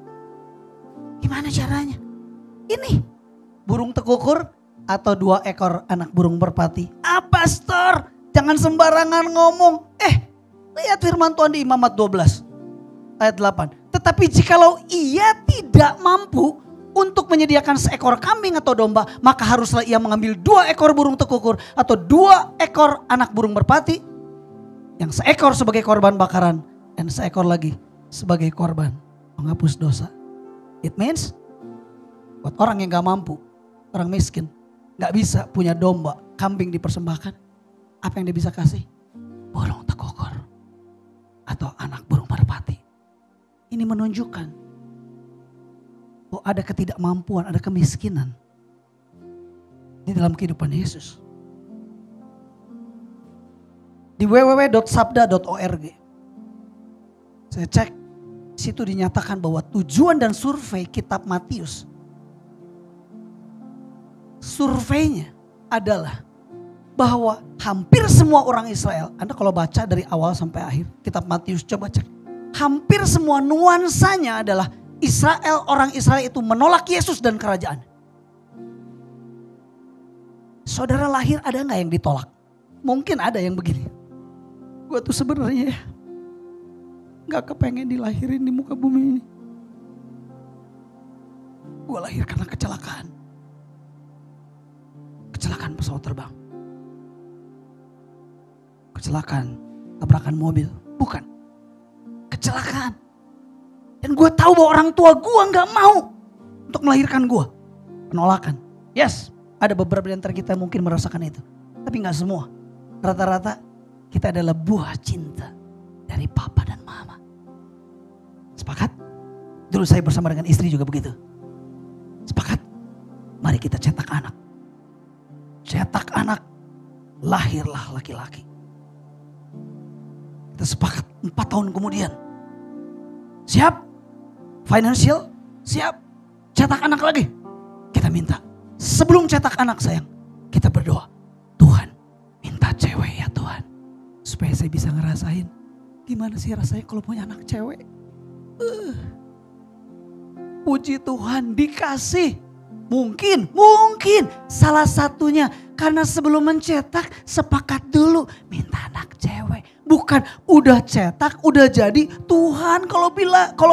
Gimana caranya? Ini, burung tekukur atau 2 ekor anak burung merpati. Pastor, jangan sembarangan ngomong. Lihat firman Tuhan di Imamat 12 ayat 8. Tetapi jikalau ia tidak mampu untuk menyediakan seekor kambing atau domba, maka haruslah ia mengambil 2 ekor burung tekukur atau 2 ekor anak burung merpati, yang seekor sebagai korban bakaran dan seekor lagi sebagai korban menghapus dosa. It means buat orang yang gak mampu, orang miskin, gak bisa punya domba, kambing dipersembahkan, apa yang dia bisa kasih? Burung tekukur atau anak burung merpati. Ini menunjukkan bahwa ada ketidakmampuan, ada kemiskinan di dalam kehidupan Yesus. Di www.sabda.org saya cek, situ dinyatakan bahwa tujuan dan survei kitab Matius, surveinya adalah bahwa hampir semua orang Israel, Anda kalau baca dari awal sampai akhir kitab Matius, coba cek. Hampir semua nuansanya adalah Israel, orang Israel itu menolak Yesus dan kerajaan. Saudara lahir ada gak yang ditolak? Mungkin ada yang begini. Gue tuh sebenarnya gak kepengen dilahirin di muka bumi ini. Gue lahir karena kecelakaan. Kecelakaan pesawat terbang. Kecelakaan, tabrakan mobil. Bukan. Kecelakaan. Dan gue tahu bahwa orang tua gue gak mau untuk melahirkan gue. Penolakan. Yes, ada beberapa di antara kita mungkin merasakan itu. Tapi gak semua. Rata-rata kita adalah buah cinta dari papa dan mama. Sepakat? Dulu saya bersama dengan istri juga begitu. Sepakat? Mari kita cetak anak. Cetak anak, lahirlah laki-laki. Kita sepakat 4 tahun kemudian. Siap? Financial? Siap? Cetak anak lagi? Kita minta. Sebelum cetak anak sayang, kita berdoa. Tuhan, minta cewek ya Tuhan. Supaya saya bisa ngerasain gimana sih rasanya kalau punya anak cewek. Puji Tuhan dikasih. Mungkin salah satunya karena sebelum mencetak sepakat dulu minta anak cewek. Bukan udah cetak, udah jadi. Tuhan kalau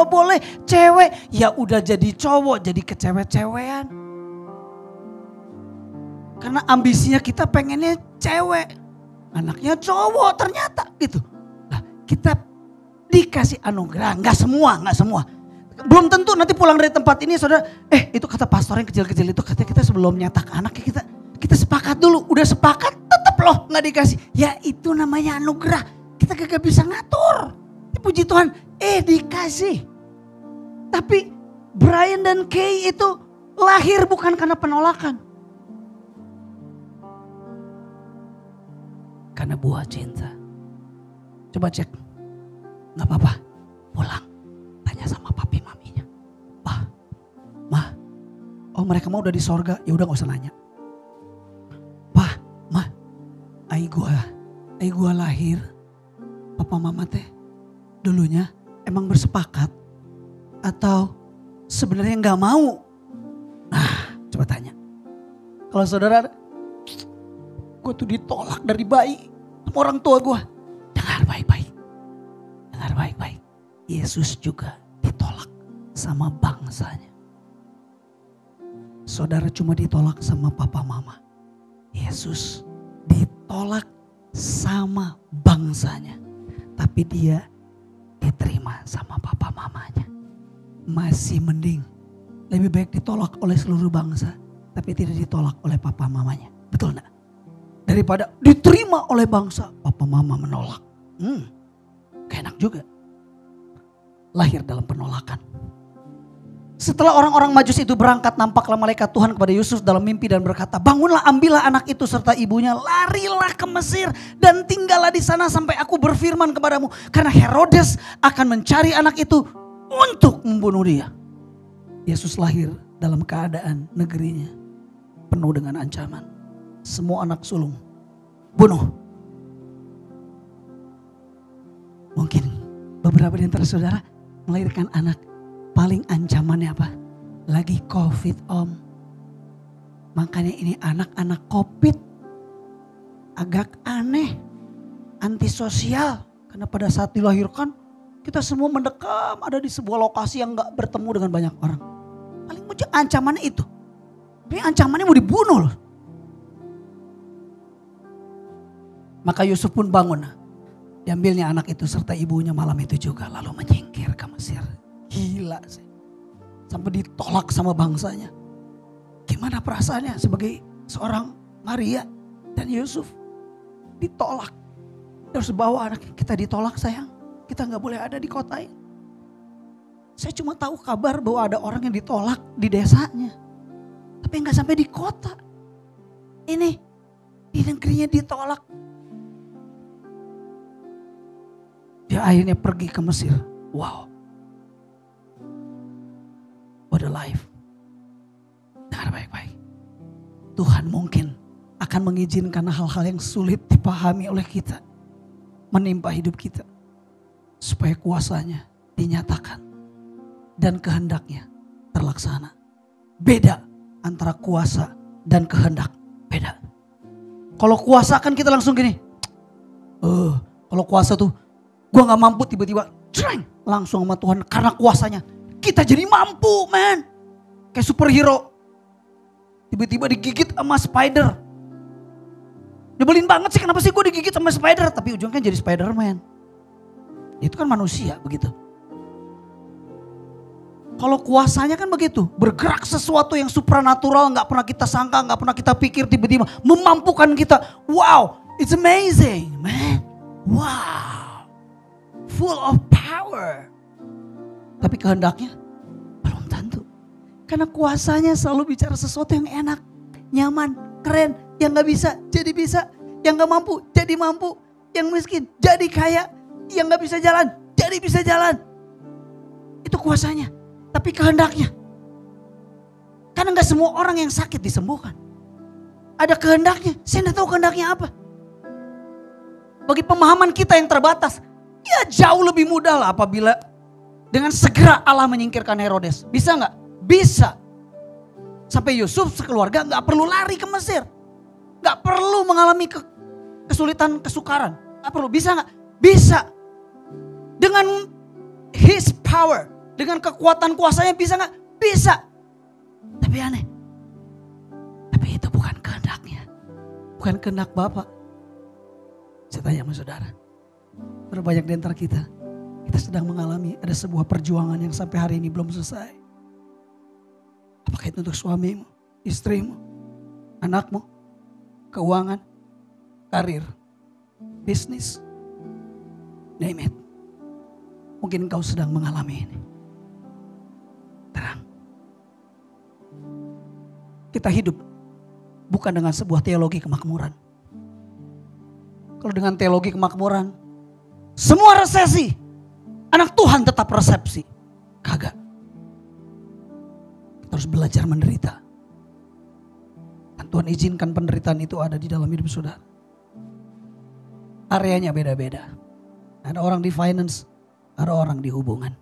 boleh cewek, ya udah jadi cowok, jadi kecewe-cewean. Karena ambisinya kita pengennya cewek. Anaknya cowok ternyata gitu. Nah, kita dikasih anugerah. Gak semua. Belum tentu nanti pulang dari tempat ini saudara. Itu kata pastor yang kecil-kecil itu. Katanya kita sebelum nyetak anak kita sepakat dulu. Udah sepakat tetap loh gak dikasih. Ya itu namanya anugerah. Kita gak bisa ngatur. Puji Tuhan. Dikasih. Tapi Brian dan Kay itu lahir bukan karena penolakan. Karena buah cinta. Coba cek. Gak apa-apa. Pulang. Tanya sama papi maminya. Pa, ma. Oh mereka mau udah di sorga. Ya udah gak usah nanya. Pa, ma. Ai gua lahir. Papa mama teh. Dulunya emang bersepakat. Atau sebenarnya gak mau. Nah coba tanya. Kalau saudara. Gue tuh ditolak dari bayi sama orang tua gue. Dengar baik-baik. Yesus juga ditolak sama bangsanya. Saudara cuma ditolak sama papa mama. Yesus ditolak sama bangsanya. Tapi dia diterima sama papa mamanya. Masih mending. Lebih baik ditolak oleh seluruh bangsa. Tapi tidak ditolak oleh papa mamanya. Betul enggak? Daripada diterima oleh bangsa, papa mama menolak. Enak juga. Lahir dalam penolakan. Setelah orang-orang Majus itu berangkat, nampaklah malaikat Tuhan kepada Yusuf dalam mimpi dan berkata, bangunlah, ambillah anak itu serta ibunya, larilah ke Mesir dan tinggallah di sana sampai aku berfirman kepadamu. Karena Herodes akan mencari anak itu untuk membunuh dia. Yesus lahir dalam keadaan negerinya penuh dengan ancaman. Semua anak sulung bunuh. Mungkin beberapa di antara saudara melahirkan anak paling ancamannya apa? Lagi COVID om. Makanya ini anak-anak COVID agak aneh, antisosial. Karena pada saat dilahirkan kita semua mendekam ada di sebuah lokasi yang gak bertemu dengan banyak orang. Paling muncul ancamannya itu. Tapi ancamannya mau dibunuh loh. Maka Yusuf pun bangun. Diambilnya anak itu serta ibunya malam itu juga. Lalu menyingkir ke Mesir. Gila sih. Sampai ditolak sama bangsanya. Gimana perasaannya sebagai seorang Maria dan Yusuf. Ditolak. Terus bawa anak kita ditolak sayang. Kita gak boleh ada di kota ini. Saya cuma tahu kabar bahwa ada orang yang ditolak di desanya. Tapi gak sampai di kota. Ini di negerinya ditolak. Dia akhirnya pergi ke Mesir. Wow. What a life. Dengar baik-baik. Tuhan mungkin akan mengizinkan hal-hal yang sulit dipahami oleh kita. Menimpa hidup kita. Supaya kuasanya dinyatakan. Dan kehendaknya terlaksana. Beda antara kuasa dan kehendak. Beda. Kalau kuasa kan kita langsung gini. Kalau kuasa tuh. Gue gak mampu tiba-tiba langsung sama Tuhan karena kuasanya. Kita jadi mampu man. Kayak superhero. Tiba-tiba digigit sama spider. Nyebelin banget sih kenapa sih gue digigit sama spider. Tapi ujungnya jadi Spiderman. Itu kan manusia begitu. Kalau kuasanya kan begitu. Bergerak sesuatu yang supranatural gak pernah kita sangka, gak pernah kita pikir tiba-tiba. Memampukan kita. Wow, it's amazing man. Wow. Full of power. Tapi kehendaknya belum tentu. Karena kuasanya selalu bicara sesuatu yang enak, nyaman, keren. Yang gak bisa jadi bisa. Yang gak mampu jadi mampu. Yang miskin jadi kaya. Yang gak bisa jalan jadi bisa jalan. Itu kuasanya. Tapi kehendaknya. Karena gak semua orang yang sakit disembuhkan. Ada kehendaknya. Saya gak tahu kehendaknya apa. Bagi pemahaman kita yang terbatas. Ya jauh lebih mudah lah apabila dengan segera Allah menyingkirkan Herodes. Bisa gak? Bisa. Sampai Yusuf sekeluarga gak perlu lari ke Mesir. Gak perlu mengalami kesulitan, kesukaran. Gak perlu. Bisa gak? Bisa. Dengan his power. Dengan kekuatan kuasanya bisa gak? Bisa. Tapi aneh. Tapi itu bukan kehendaknya. Bukan kehendak Bapa. Saya tanya sama saudara. Berapa banyak di antara kita sedang mengalami ada sebuah perjuangan yang sampai hari ini belum selesai. Apakah itu untuk suamimu, istrimu, anakmu, keuangan, karir, bisnis, name it. Mungkin engkau sedang mengalami ini. Terang. Kita hidup bukan dengan sebuah teologi kemakmuran. Kalau dengan teologi kemakmuran, semua resesi, anak Tuhan tetap resepsi. Kagak. Kita harus belajar menderita. Dan Tuhan izinkan penderitaan itu ada di dalam hidup saudara. Areanya beda-beda. Ada orang di finance, ada orang di hubungan.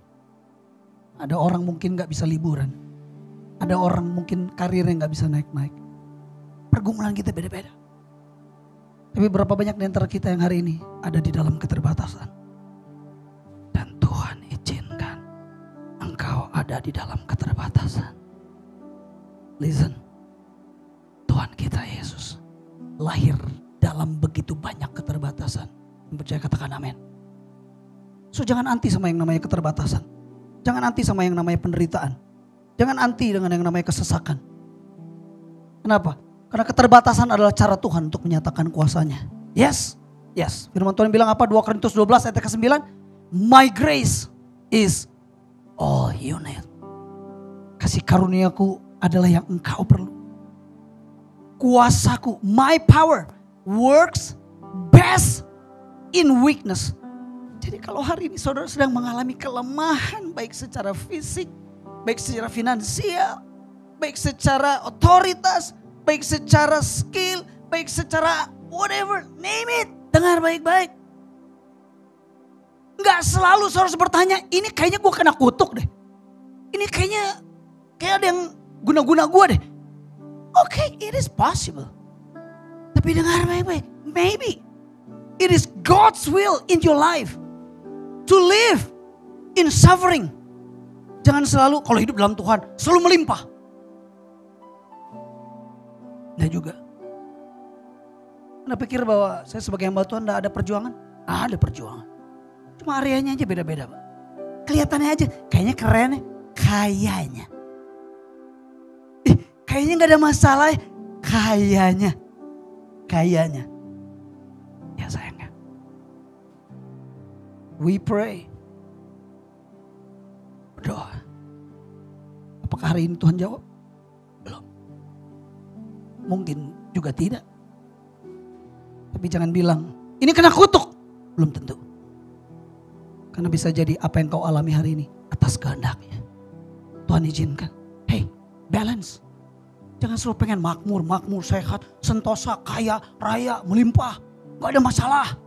Ada orang mungkin gak bisa liburan. Ada orang mungkin karirnya gak bisa naik-naik. Pergumulan kita beda-beda. Tapi berapa banyak di antara kita yang hari ini ada di dalam keterbatasan. Dan Tuhan izinkan engkau ada di dalam keterbatasan. Listen, Tuhan kita Yesus lahir dalam begitu banyak keterbatasan. Yang percaya katakan amin. So jangan anti sama yang namanya keterbatasan. Jangan anti sama yang namanya penderitaan. Jangan anti dengan yang namanya kesesakan. Kenapa? Karena keterbatasan adalah cara Tuhan untuk menyatakan kuasanya. Yes. Firman Tuhan bilang apa? 2 Korintus 12 ayat ke-9. My grace is all you need. Kasih karuniaku adalah yang engkau perlu. Kuasaku, my power works best in weakness. Jadi kalau hari ini saudara sedang mengalami kelemahan baik secara fisik, baik secara finansial, baik secara otoritas, baik secara skill, baik secara whatever, name it. Dengar baik-baik. Enggak selalu saudara bertanya, ini kayaknya gue kena kutuk deh. Ini kayaknya kayak ada yang guna-guna gue deh. Okay, it is possible. Tapi dengar baik-baik, maybe it is God's will in your life to live in suffering. Jangan selalu kalau hidup dalam Tuhan selalu melimpah. Nah juga. Anda pikir bahwa saya sebagai hamba Tuhan tidak ada perjuangan? Ada perjuangan. Cuma areanya aja beda-beda, Pak. Kelihatannya aja kayaknya keren ya. Kayaknya. Kayaknya gak ada masalah ya. Kayaknya. Ya sayangnya. We pray. Berdoa. Apakah hari ini Tuhan jawab? Belum. Mungkin juga tidak. Tapi jangan bilang, ini kena kutuk. Belum tentu. Karena bisa jadi apa yang kau alami hari ini atas kehendaknya. Tuhan izinkan. Hey, balance. Jangan selalu pengen makmur, sehat, sentosa, kaya, raya, melimpah. Gak ada masalah.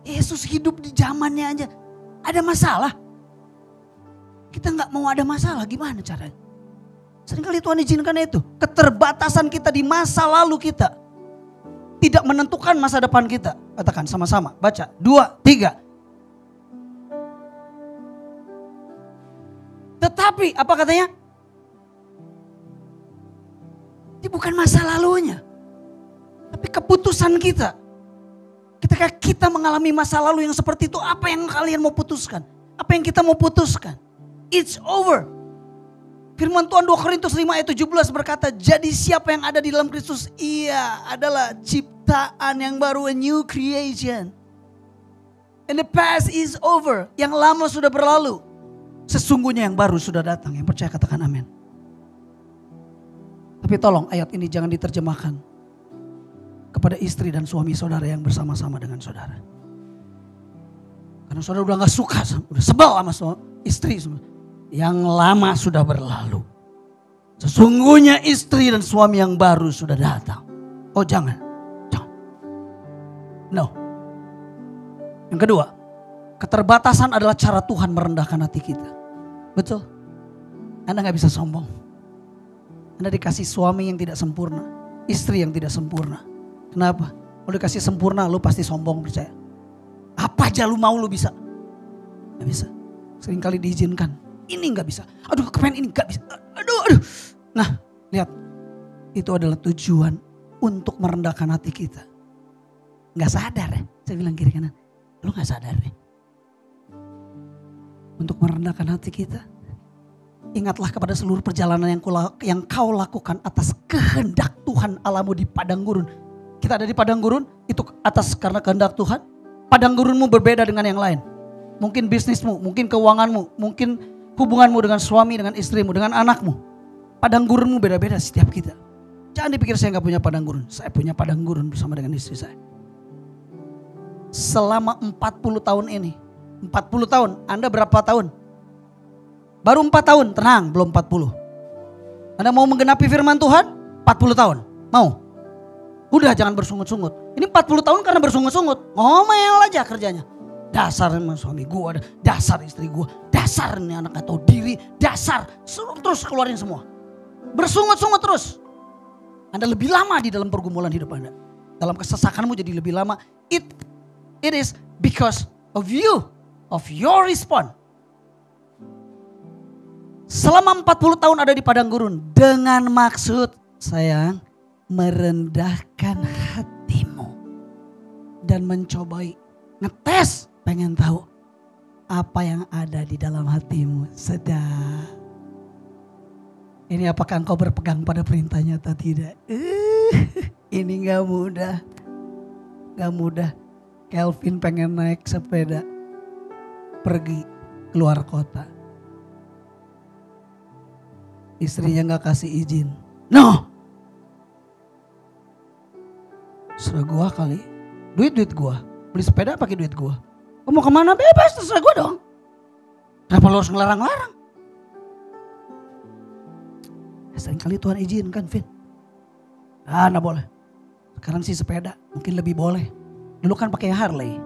Yesus hidup di zamannya aja. Ada masalah. Kita gak mau ada masalah, gimana caranya? Seringkali Tuhan izinkan itu. Keterbatasan kita di masa lalu kita tidak menentukan masa depan kita. Katakan sama-sama, baca. 2, 3. Tetapi apa katanya? Ini bukan masa lalunya. Tapi keputusan kita. Ketika kita mengalami masa lalu yang seperti itu, apa yang kalian mau putuskan? Apa yang kita mau putuskan? It's over. Firman Tuhan 2 Korintus 5 ayat 17 berkata, jadi siapa yang ada di dalam Kristus, ia adalah ciptaan yang baru, a new creation. And the past is over. Yang lama sudah berlalu. Sesungguhnya yang baru sudah datang. Yang percaya katakan amin. Tapi tolong ayat ini jangan diterjemahkan kepada istri dan suami saudara yang bersama-sama dengan saudara. Karena saudara udah gak suka, udah sebel sama istri. Yang lama sudah berlalu. Sesungguhnya istri dan suami yang baru sudah datang. Oh jangan. No. Yang kedua, keterbatasan adalah cara Tuhan merendahkan hati kita. Betul. Anda gak bisa sombong. Anda dikasih suami yang tidak sempurna. Istri yang tidak sempurna. Kenapa? Kalau dikasih sempurna lu pasti sombong, percaya. Apa aja lu mau lu bisa. Gak bisa. Seringkali diizinkan. Ini gak bisa. Aduh kepengen ini gak bisa. Aduh. Nah lihat. Itu adalah tujuan untuk merendahkan hati kita. Gak sadar ya, saya bilang kiri kanan. Lu gak sadar nih. Untuk merendahkan hati kita. Ingatlah kepada seluruh perjalanan yang kau lakukan atas kehendak Tuhan Allahmu di padang gurun. Kita ada di padang gurun, itu atas karena kehendak Tuhan. Padang gurunmu berbeda dengan yang lain. Mungkin bisnismu, mungkin keuanganmu, mungkin hubunganmu dengan suami, dengan istrimu, dengan anakmu. Padang gurunmu beda-beda setiap kita. Jangan dipikir saya gak punya padang gurun. Saya punya padang gurun bersama dengan istri saya. Selama 40 tahun ini. 40 tahun, Anda berapa tahun? Baru 4 tahun, tenang, belum 40. Anda mau menggenapi firman Tuhan? 40 tahun, mau? Udah jangan bersungut-sungut. Ini 40 tahun karena bersungut-sungut. Ngomel aja kerjanya. Dasar suami gue, dasar istri gue, dasar ini anak gak tahu diri, dasar. Terus keluarin semua. Bersungut-sungut terus. Anda lebih lama di dalam pergumulan hidup Anda. Dalam kesesakanmu jadi lebih lama. It is because of you, of your response. Selama 40 tahun ada di padang gurun dengan maksud sayang merendahkan hatimu dan mencobai ngetes, pengen tahu apa yang ada di dalam hatimu. Sedang ini apakah engkau berpegang pada perintahnya atau tidak? Ini gak mudah. Gak mudah. Kelvin pengen naik sepeda pergi keluar kota. Istrinya gak kasih izin. No. Serah gua kali. Duit gua. Beli sepeda pakai duit gua. Kau mau kemana bebas, terserah gua dong. Kenapa lo harus ngelarang-larang? Seringkali Tuhan izinkan, Vin. Nah boleh. Sekarang sih sepeda mungkin lebih boleh. Dulu kan pakai Harley.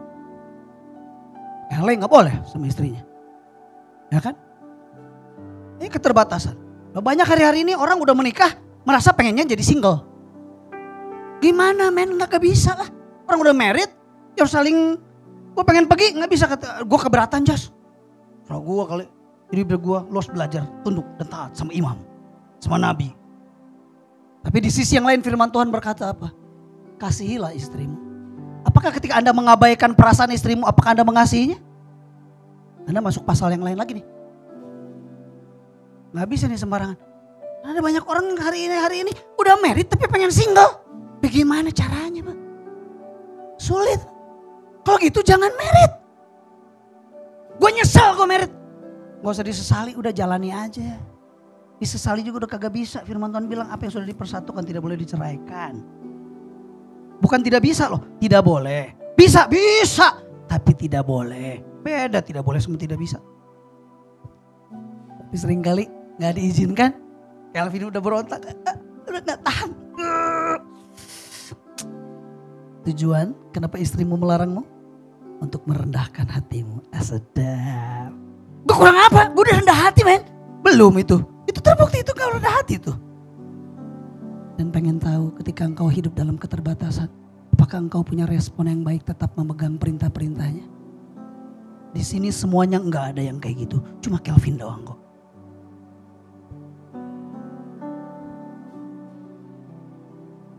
Harley gak boleh sama istrinya. Ya kan? Ini keterbatasan. Banyak hari-hari ini orang udah menikah merasa pengennya jadi single. Gimana men, gak bisa lah. Orang udah married, ya harus saling, gue pengen pergi gak bisa, gue keberatan Jas. Kalau gue kali, jadi biar gue lo harus belajar, tunduk dan taat sama imam, sama nabi. Tapi di sisi yang lain firman Tuhan berkata apa? Kasihilah istrimu. Apakah ketika Anda mengabaikan perasaan istrimu, apakah Anda mengasihinya? Anda masuk pasal yang lain lagi nih. Gak bisa nih sembarangan. Ada banyak orang hari ini udah married tapi pengen single. Bagaimana caranya Pak? Sulit. Kalau gitu jangan married. Gue nyesel gue married. Gak usah disesali, udah jalani aja. Disesali juga udah kagak bisa. Firman Tuhan bilang apa yang sudah dipersatukan tidak boleh diceraikan. Bukan tidak bisa loh, tidak boleh. Bisa, tapi tidak boleh. Beda tidak boleh sama tidak bisa. Tapi seringkali gak diizinkan. Kelvin udah berontak, udah gak tahan. Tujuan kenapa istrimu melarangmu? Untuk merendahkan hatimu. Sedap. Gue kurang apa? Gue udah rendah hati men. Belum itu. Itu terbukti itu gak rendah hati tuh. Dan pengen tahu ketika engkau hidup dalam keterbatasan. Apakah engkau punya respon yang baik tetap memegang perintah-perintahnya? Di sini semuanya enggak ada yang kayak gitu. Cuma Kelvin doang kok.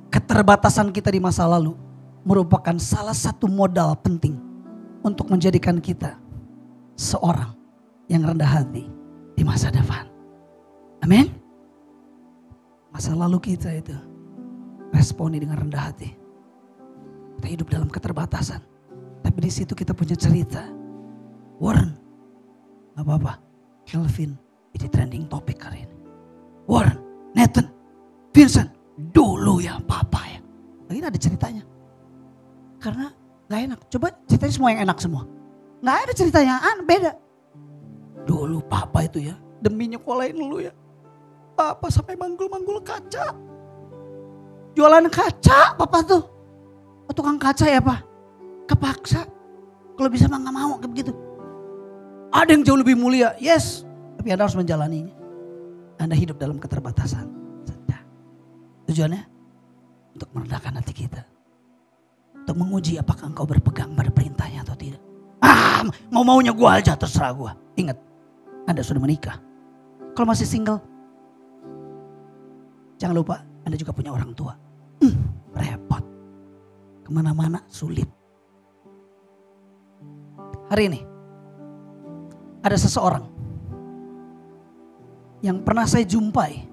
Keterbatasan kita di masa lalu merupakan salah satu modal penting untuk menjadikan kita seorang yang rendah hati di masa depan. Amin. Masa lalu kita itu responi dengan rendah hati. Kita hidup dalam keterbatasan. Tapi di situ kita punya cerita. Warren, gak apa-apa. Kelvin jadi trending topik hari ini. Warren, Nathan, Vincent, dulu ya papa ya. Lagi ada ceritanya. Karena gak enak. Coba ceritanya semua yang enak semua. Gak ada ceritanya, beda. Dulu papa itu ya, demi nyekolahin lu ya. Papa sampai manggul-manggul kaca. Jualan kaca papa tuh. Oh, tukang kaca ya pak. Kepaksa. Kalau bisa mah gak mau kayak begitu. Ada yang jauh lebih mulia, yes. Tapi Anda harus menjalaninya. Anda hidup dalam keterbatasan. Tujuannya untuk merendahkan hati kita. Untuk menguji apakah engkau berpegang pada perintahnya atau tidak. Mau-maunya gue aja, terserah gue. Ingat, Anda sudah menikah. Kalau masih single, jangan lupa Anda juga punya orang tua. kemana-mana sulit. Hari ini ada seseorang yang pernah saya jumpai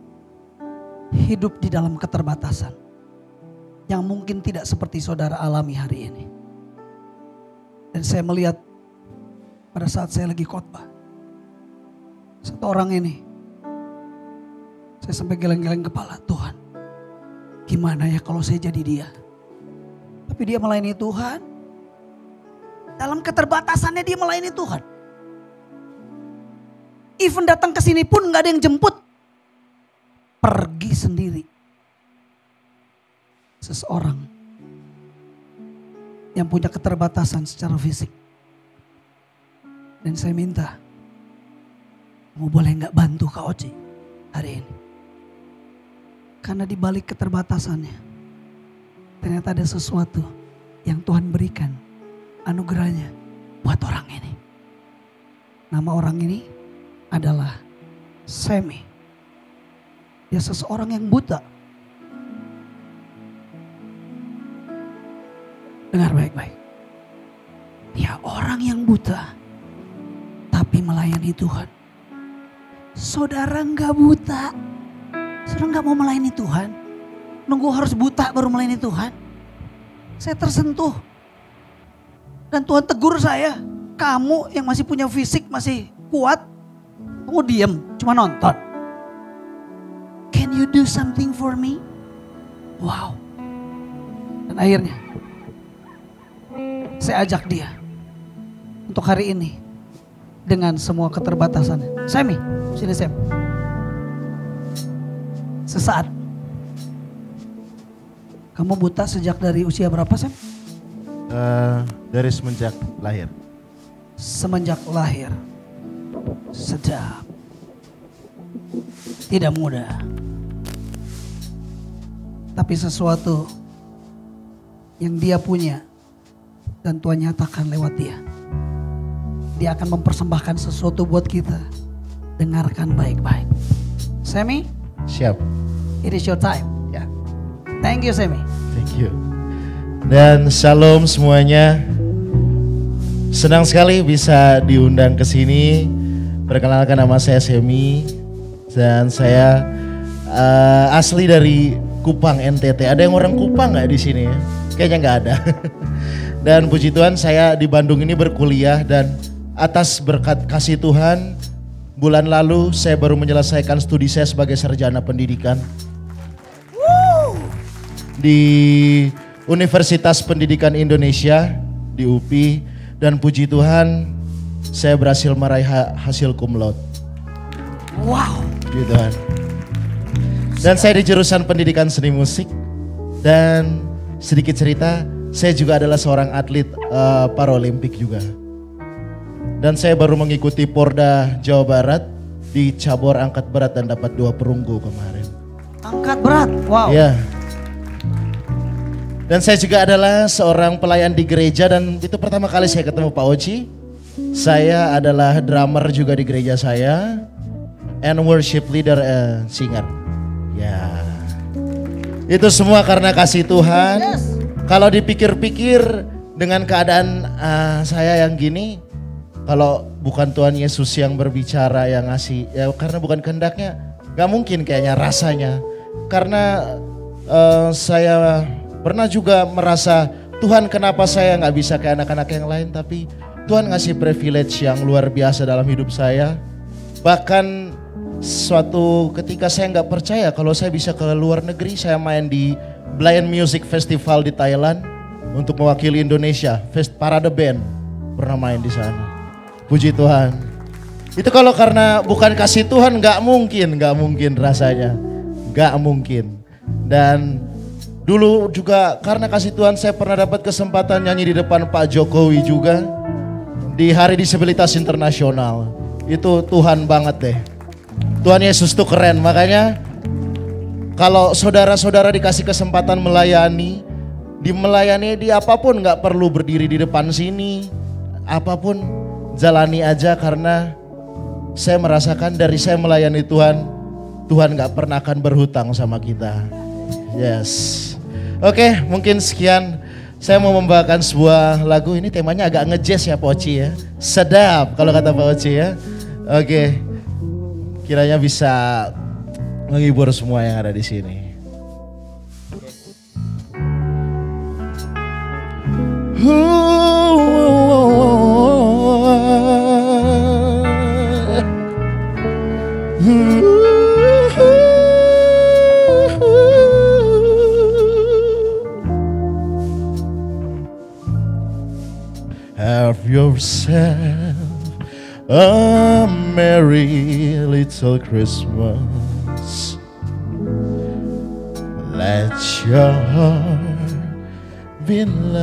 hidup di dalam keterbatasan yang mungkin tidak seperti saudara alami hari ini. Dan saya melihat pada saat saya lagi khotbah, satu orang ini, saya sampai geleng-geleng kepala, Tuhan, gimana ya kalau saya jadi dia? Tapi dia melayani Tuhan, dalam keterbatasannya dia melayani Tuhan. Even datang ke sini pun nggak ada yang jemput, pergi sendiri. Seseorang yang punya keterbatasan secara fisik. Dan saya minta, kamu boleh nggak bantu Kak Oci hari ini? Karena di balik keterbatasannya, ternyata ada sesuatu yang Tuhan berikan anugerahnya buat orang ini. Nama orang ini adalah Semi. Dia seseorang yang buta. Dengar baik-baik. Dia orang yang buta, tapi melayani Tuhan. Saudara nggak buta, saudara nggak mau melayani Tuhan. Nunggu harus buta baru melayani Tuhan. Saya tersentuh. Dan Tuhan tegur saya, kamu yang masih punya fisik, masih kuat, kamu diam, cuma nonton. Can you do something for me? Wow. Dan akhirnya saya ajak dia untuk hari ini dengan semua keterbatasannya. Semi, sini Sem. Sesaat. Kamu buta sejak dari usia berapa, Sem? Dari semenjak lahir. Semenjak lahir. Sedap. Tidak mudah. Tapi sesuatu yang dia punya dan Tuhan nyatakan lewat dia. Dia akan mempersembahkan sesuatu buat kita. Dengarkan baik-baik. Semi? Siap. It is your time. Ya. Thank you, Semi. Thank you. Dan shalom semuanya. Senang sekali bisa diundang ke sini. Perkenalkan, nama saya Semi dan saya asli dari Kupang, NTT. Ada yang orang Kupang nggak di sini? Kayaknya nggak ada. Dan puji Tuhan, saya di Bandung ini berkuliah dan atas berkat kasih Tuhan, bulan lalu saya baru menyelesaikan studi saya sebagai sarjana pendidikan di Universitas Pendidikan Indonesia di UPI, dan puji Tuhan saya berhasil meraih hasil cum laude. Wow. Puji Tuhan. Dan saya di jurusan pendidikan seni musik, dan sedikit cerita, saya juga adalah seorang atlet Paralimpik juga. Dan saya baru mengikuti Porda Jawa Barat di cabur angkat berat dan dapat 2 perunggu kemarin. Angkat berat, wow. Ya. Dan saya juga adalah seorang pelayan di gereja, dan itu pertama kali saya ketemu Pak Oci. Saya adalah drummer juga di gereja saya, and worship leader, singer. Ya. Itu semua karena kasih Tuhan. Yes. Kalau dipikir-pikir dengan keadaan saya yang gini, kalau bukan Tuhan Yesus yang berbicara, yang ngasih, ya karena bukan kehendaknya, gak mungkin kayaknya rasanya. Karena saya pernah juga merasa, Tuhan kenapa saya gak bisa kayak anak-anak yang lain, tapi Tuhan ngasih privilege yang luar biasa dalam hidup saya. Bahkan suatu ketika saya gak percaya kalau saya bisa ke luar negeri, saya main di Blind Music Festival di Thailand untuk mewakili Indonesia, Parade Band, pernah main di sana. Puji Tuhan. Itu kalau karena bukan kasih Tuhan gak mungkin rasanya. Gak mungkin. Dan dulu juga karena kasih Tuhan saya pernah dapat kesempatan nyanyi di depan Pak Jokowi juga di Hari Disabilitas Internasional. Itu Tuhan banget deh. Tuhan Yesus tuh keren, makanya kalau saudara-saudara dikasih kesempatan melayani di apapun, gak perlu berdiri di depan sini, apapun jalani aja, karena saya merasakan dari saya melayani Tuhan, Tuhan gak pernah akan berhutang sama kita. Yes. Oke, mungkin sekian. Saya mau membawakan sebuah lagu, ini temanya agak nge-jazz ya Pak Oci ya. Sedap kalau kata Pak Oci ya. Oke, kiranya bisa menghibur semua yang ada di sini. Have yourself a merry little Christmas. Let your heart be light.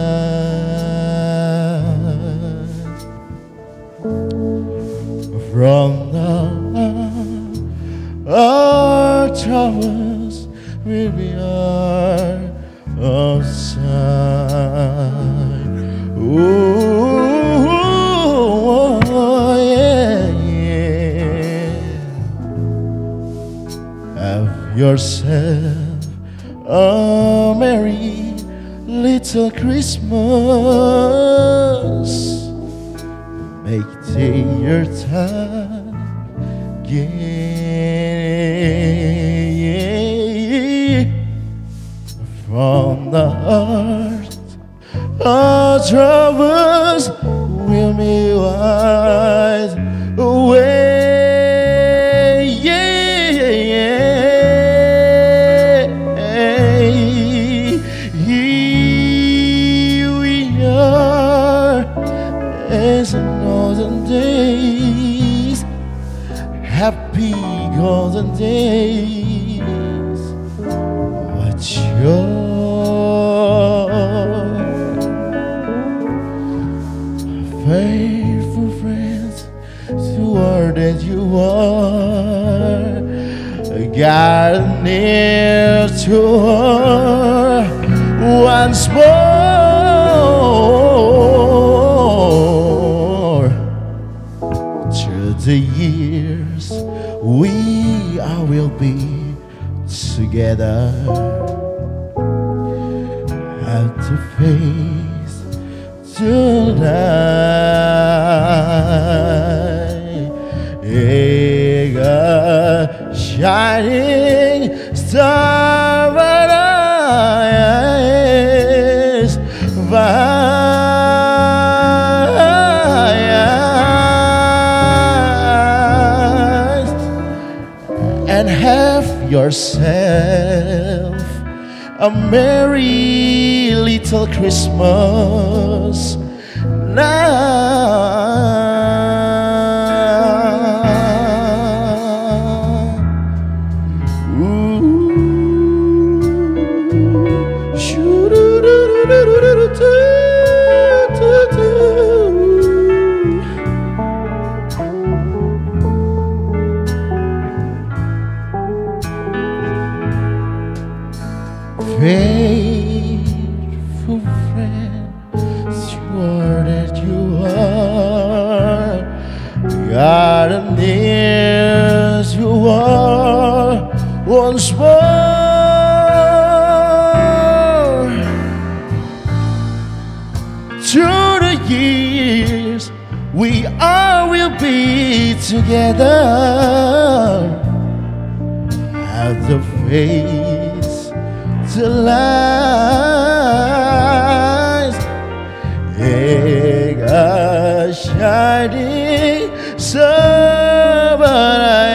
From now on, our troubles will be outside. Ooh, yeah, yeah. Have yourself a merry little Christmas. Make it your time, yeah. From the heart, our troubles will be wiped away, yeah. Here we are as in olden days, happy golden days. What your faithful friends who are that you are, got near to her once more. Through the years we will be together, have to face tonight. A shining star but eyes and have yourself a merry little Christmas now. Faithful friend, sure that you are, God and near you are once more. Through the years, we all will be together. Have the face to lies, a shining star but eyes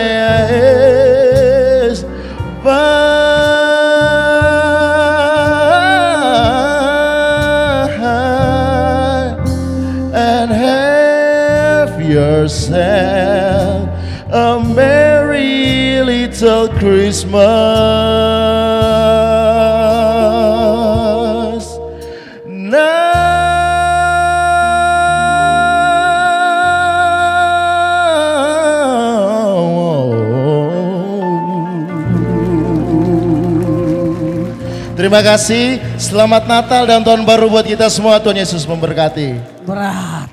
and have yourself a merry little Christmas now. Terima kasih, selamat Natal dan Tahun Baru buat kita semua. Tuhan Yesus memberkati. Berat.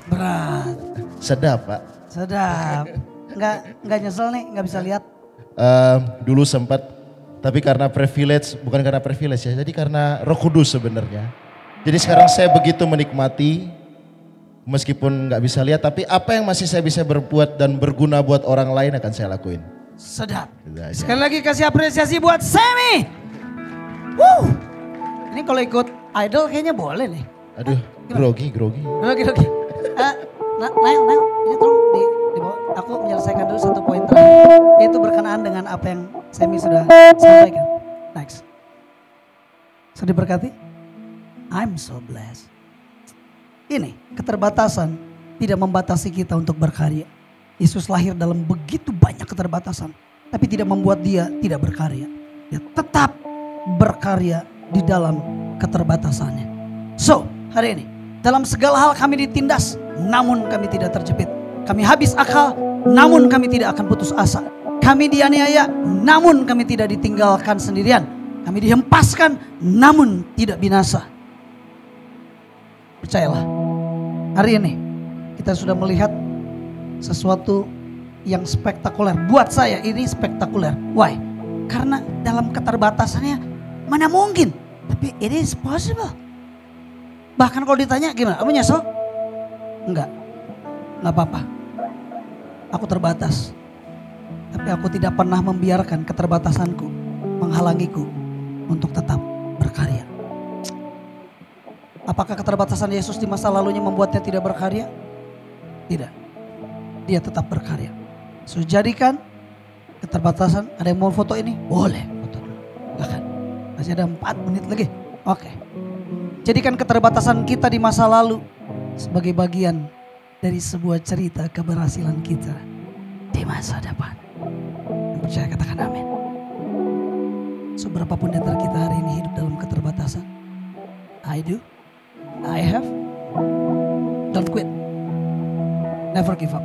Sedap Pak. Sedap. Nggak nyesel nih, nggak bisa lihat. Dulu sempat, tapi karena privilege, bukan karena privilege ya, jadi karena Roh Kudus sebenarnya. Jadi sekarang saya begitu menikmati, meskipun nggak bisa lihat, tapi apa yang masih saya bisa berbuat dan berguna buat orang lain akan saya lakuin. Sedap. Gitu aja. Sekali lagi kasih apresiasi buat Sammy. Wuh. Ini kalau ikut idol kayaknya boleh nih. Aduh, grogi. Oke. Nail, ini tolong di bawah. Aku menyelesaikan dulu satu poin terakhir. Yaitu berkenaan dengan apa yang Sammy sudah sampaikan. Next. Sudah diberkati? I'm so blessed. Ini keterbatasan tidak membatasi kita untuk berkarya. Yesus lahir dalam begitu banyak keterbatasan, tapi tidak membuat dia tidak berkarya. Dia tetap berkarya di dalam keterbatasannya. So, hari ini dalam segala hal kami ditindas, namun kami tidak terjepit. Kami habis akal, namun kami tidak akan putus asa. Kami dianiaya, namun kami tidak ditinggalkan sendirian. Kami dihempaskan, namun tidak binasa. Percayalah, hari ini kita sudah melihat sesuatu yang spektakuler. Buat saya ini spektakuler. Why? Karena dalam keterbatasannya mana mungkin. Tapi it is possible. Bahkan kalau ditanya gimana? Kamu nyesel? Enggak apa-apa. Aku terbatas. Tapi aku tidak pernah membiarkan keterbatasanku menghalangiku untuk tetap berkarya. Apakah keterbatasan Yesus di masa lalunya membuatnya tidak berkarya? Tidak. Dia tetap berkarya. So, jadikan keterbatasan. Ada yang mau foto ini? Boleh foto dulu. Bahkan masih ada 4 menit lagi. Oke. Jadikan keterbatasan kita di masa lalu sebagai bagian dari sebuah cerita keberhasilan kita di masa depan. Yang percaya katakan amin. Seberapapun di antara kita hari ini hidup dalam keterbatasan. I do. I have. Don't quit. Never give up.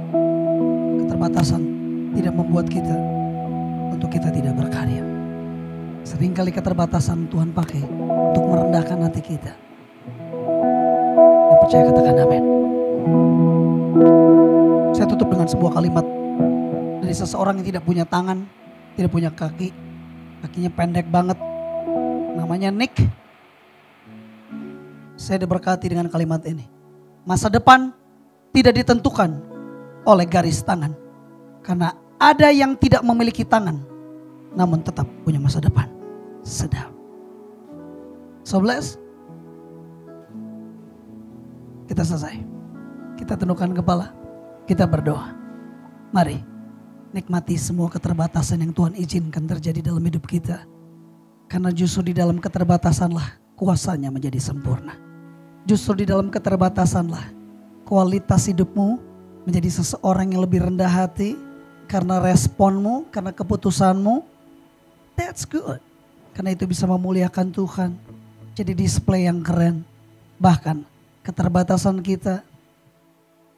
Keterbatasan tidak membuat kita untuk kita tidak berkarya. Seringkali keterbatasan Tuhan pakai untuk merendahkan hati kita. Yang percaya katakan amin. Saya tutup dengan sebuah kalimat dari seseorang yang tidak punya tangan, tidak punya kaki, kakinya pendek banget. Namanya Nick. Saya diberkati dengan kalimat ini. Masa depan tidak ditentukan oleh garis tangan. Karena ada yang tidak memiliki tangan, namun tetap punya masa depan. Sedap. So bless. Kita selesai. Kita tundukkan kepala. Kita berdoa. Mari nikmati semua keterbatasan yang Tuhan izinkan terjadi dalam hidup kita. Karena justru di dalam keterbatasanlah kuasanya menjadi sempurna. Justru di dalam keterbatasanlah kualitas hidupmu menjadi seseorang yang lebih rendah hati. Karena responmu, karena keputusanmu. That's good. Karena itu bisa memuliakan Tuhan. Jadi display yang keren. Bahkan keterbatasan kita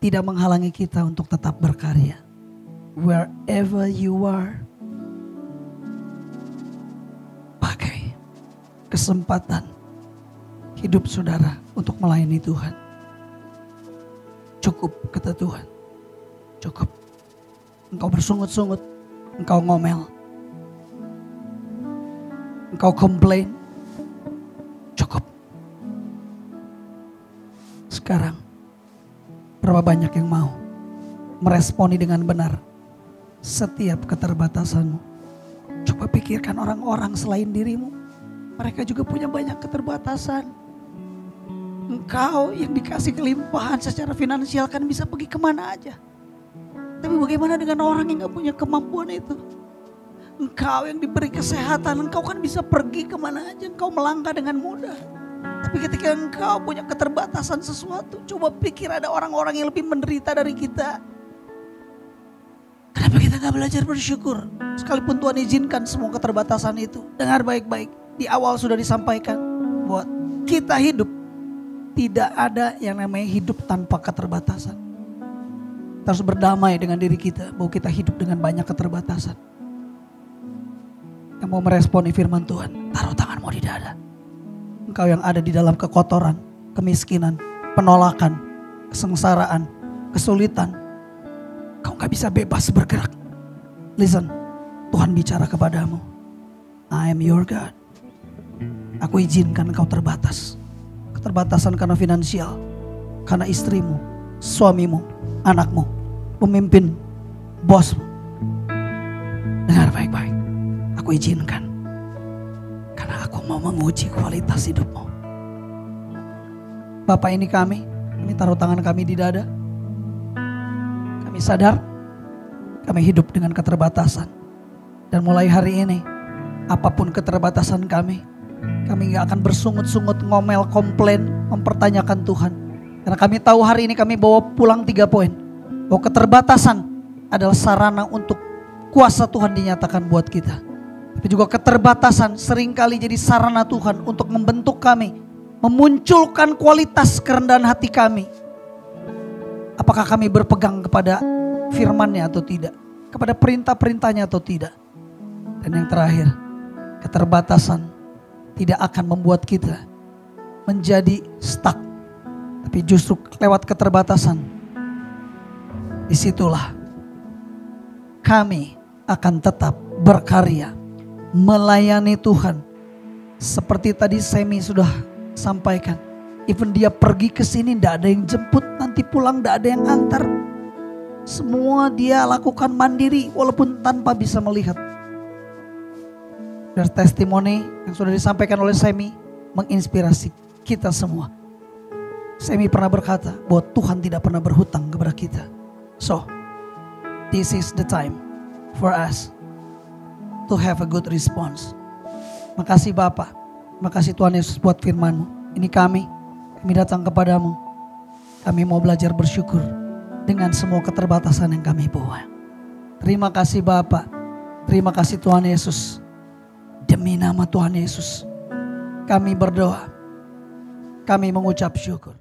tidak menghalangi kita untuk tetap berkarya. Wherever you are. Pakai kesempatan hidup saudara untuk melayani Tuhan. Cukup kata Tuhan. Cukup. Engkau bersungut-sungut. Engkau ngomel. Engkau komplain. Cukup. Sekarang berapa banyak yang mau meresponi dengan benar setiap keterbatasanmu. Coba pikirkan orang-orang selain dirimu. Mereka juga punya banyak keterbatasan. Engkau yang dikasih kelimpahan secara finansial kan bisa pergi kemana aja. Tapi bagaimana dengan orang yang gak punya kemampuan itu? Engkau yang diberi kesehatan, engkau kan bisa pergi kemana aja. Engkau melangkah dengan mudah. Tapi ketika engkau punya keterbatasan sesuatu, coba pikir ada orang-orang yang lebih menderita dari kita. Kenapa kita gak belajar bersyukur? Sekalipun Tuhan izinkan semua keterbatasan itu. Dengar baik-baik, di awal sudah disampaikan bahwa kita hidup, tidak ada yang namanya hidup tanpa keterbatasan. Kita harus berdamai dengan diri kita bahwa kita hidup dengan banyak keterbatasan. Yang mau meresponi firman Tuhan, taruh tanganmu di dada. Engkau yang ada di dalam kekotoran, kemiskinan, penolakan, kesengsaraan, kesulitan. Kau gak bisa bebas bergerak. Listen, Tuhan bicara kepadamu. I am your God. Aku izinkan engkau terbatas. keterbatasan karena finansial, karena istrimu, suamimu, anakmu, pemimpin, bosmu. Dengar baik-baik, aku izinkan. Karena aku mau menguji kualitas hidupmu. Bapak, ini kami taruh tangan kami di dada. Kami sadar, kami hidup dengan keterbatasan. Dan mulai hari ini, apapun keterbatasan kami gak akan bersungut-sungut, ngomel, komplain, mempertanyakan Tuhan. Karena kami tahu hari ini kami bawa pulang 3 poin. Bahwa keterbatasan adalah sarana untuk kuasa Tuhan dinyatakan buat kita. Tapi juga keterbatasan seringkali jadi sarana Tuhan untuk membentuk kami, memunculkan kualitas kerendahan hati kami. Apakah kami berpegang kepada firman-Nya atau tidak, kepada perintah-perintahnya atau tidak. Dan yang terakhir, keterbatasan tidak akan membuat kita menjadi stuck. Tapi justru lewat keterbatasan, disitulah kami akan tetap berkarya, melayani Tuhan. Seperti tadi Semi sudah sampaikan, even dia pergi ke sini tidak ada yang jemput, nanti pulang tidak ada yang antar. Semua dia lakukan mandiri walaupun tanpa bisa melihat. Dan testimoni yang sudah disampaikan oleh Semi menginspirasi kita semua. Semi pernah berkata bahwa Tuhan tidak pernah berhutang kepada kita. So, this is the time for us to have a good response. Makasih Bapa, makasih Tuhan Yesus buat firman-Mu. Ini kami datang kepadamu. Kami mau belajar bersyukur dengan semua keterbatasan yang kami bawa. Terima kasih Bapa, terima kasih Tuhan Yesus. Demi nama Tuhan Yesus, kami berdoa, kami mengucap syukur.